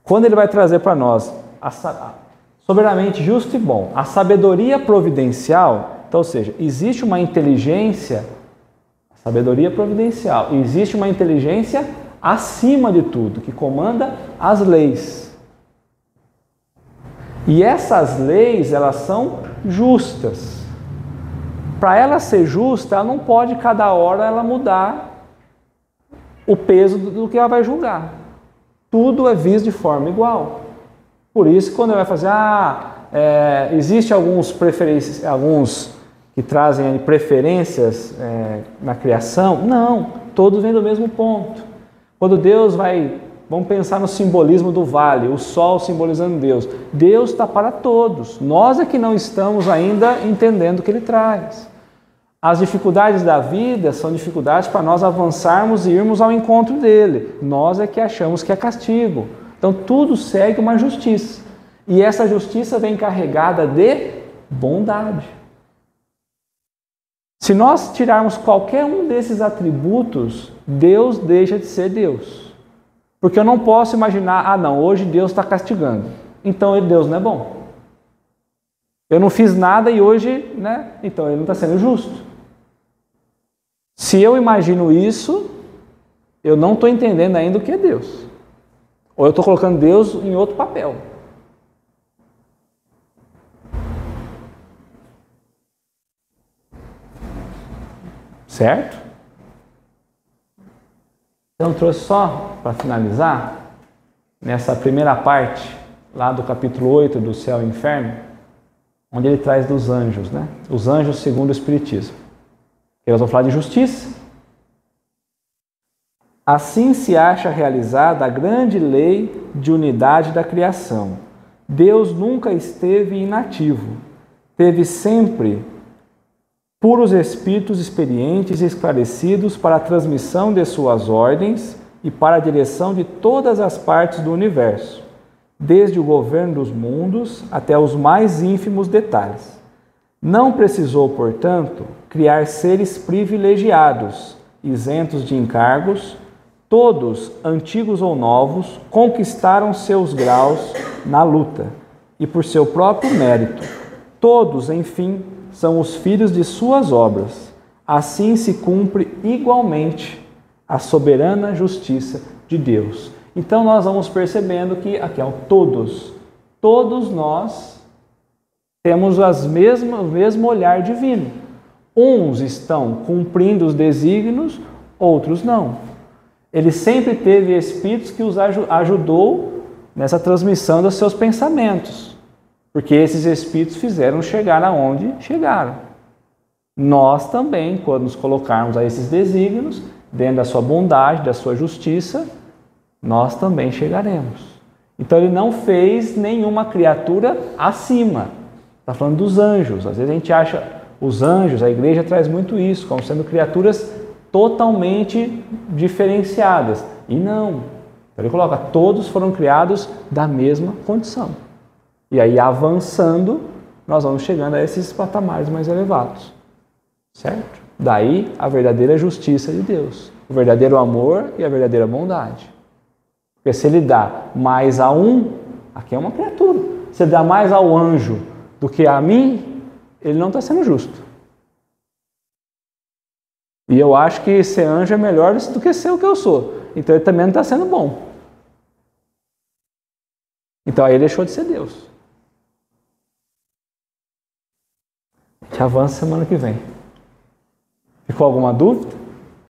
Quando ele vai trazer para nós soberanamente justo e bom, a sabedoria providencial, então, ou seja, existe uma inteligência, sabedoria providencial, existe uma inteligência acima de tudo, que comanda as leis. E essas leis, elas são justas. Para ela ser justa, ela não pode cada hora ela mudar o peso do que ela vai julgar. Tudo é visto de forma igual. Por isso, quando ela vai fazer, existe alguns que trazem preferências na criação. Não, todos vêm do mesmo ponto. Quando Deus vamos pensar no simbolismo do vale, o sol simbolizando Deus. Deus está para todos. Nós é que não estamos ainda entendendo o que Ele traz. As dificuldades da vida são dificuldades para nós avançarmos e irmos ao encontro dEle. Nós é que achamos que é castigo. Então tudo segue uma justiça. E essa justiça vem carregada de bondade. Se nós tirarmos qualquer um desses atributos, Deus deixa de ser Deus. Porque eu não posso imaginar, hoje Deus está castigando. então Deus não é bom. Eu não fiz nada e hoje, né? Então ele não está sendo justo. Se eu imagino isso, eu não estou entendendo ainda o que é Deus. Ou eu estou colocando Deus em outro papel. Certo? Então, trouxe só para finalizar, nessa primeira parte, lá do capítulo 8 do Céu e Inferno, onde ele traz dos anjos, né? Os anjos segundo o Espiritismo. Eles vão falar de justiça. Assim se acha realizada a grande lei de unidade da criação. Deus nunca esteve inativo, teve sempre puros espíritos experientes e esclarecidos para a transmissão de suas ordens e para a direção de todas as partes do universo, desde o governo dos mundos até os mais ínfimos detalhes. Não precisou, portanto, criar seres privilegiados, isentos de encargos. Todos, antigos ou novos, conquistaram seus graus na luta e por seu próprio mérito. Todos, enfim, são os filhos de suas obras. Assim se cumpre igualmente a soberana justiça de Deus. Então nós vamos percebendo que aqui é todos nós temos o mesmo olhar divino. Uns estão cumprindo os desígnios, outros não. Ele sempre teve espíritos que os ajudou nessa transmissão dos seus pensamentos, porque esses espíritos fizeram chegar aonde chegaram. Nós também, quando nos colocarmos a esses desígnios, dentro da sua bondade, da sua justiça, nós também chegaremos. Então ele não fez nenhuma criatura acima. Está falando dos anjos. Às vezes a gente acha os anjos, a igreja traz muito isso, como sendo criaturas totalmente diferenciadas. E não. Então ele coloca, todos foram criados da mesma condição. E aí, avançando, nós vamos chegando a esses patamares mais elevados. Certo? Daí a verdadeira justiça de Deus. O verdadeiro amor e a verdadeira bondade. Porque se ele dá mais a um, aqui é uma criatura. Se ele dá mais ao anjo do que a mim, ele não está sendo justo. E eu acho que ser anjo é melhor do que ser o que eu sou. Então ele também não está sendo bom. Então aí ele deixou de ser Deus. A gente avança semana que vem. Ficou alguma dúvida?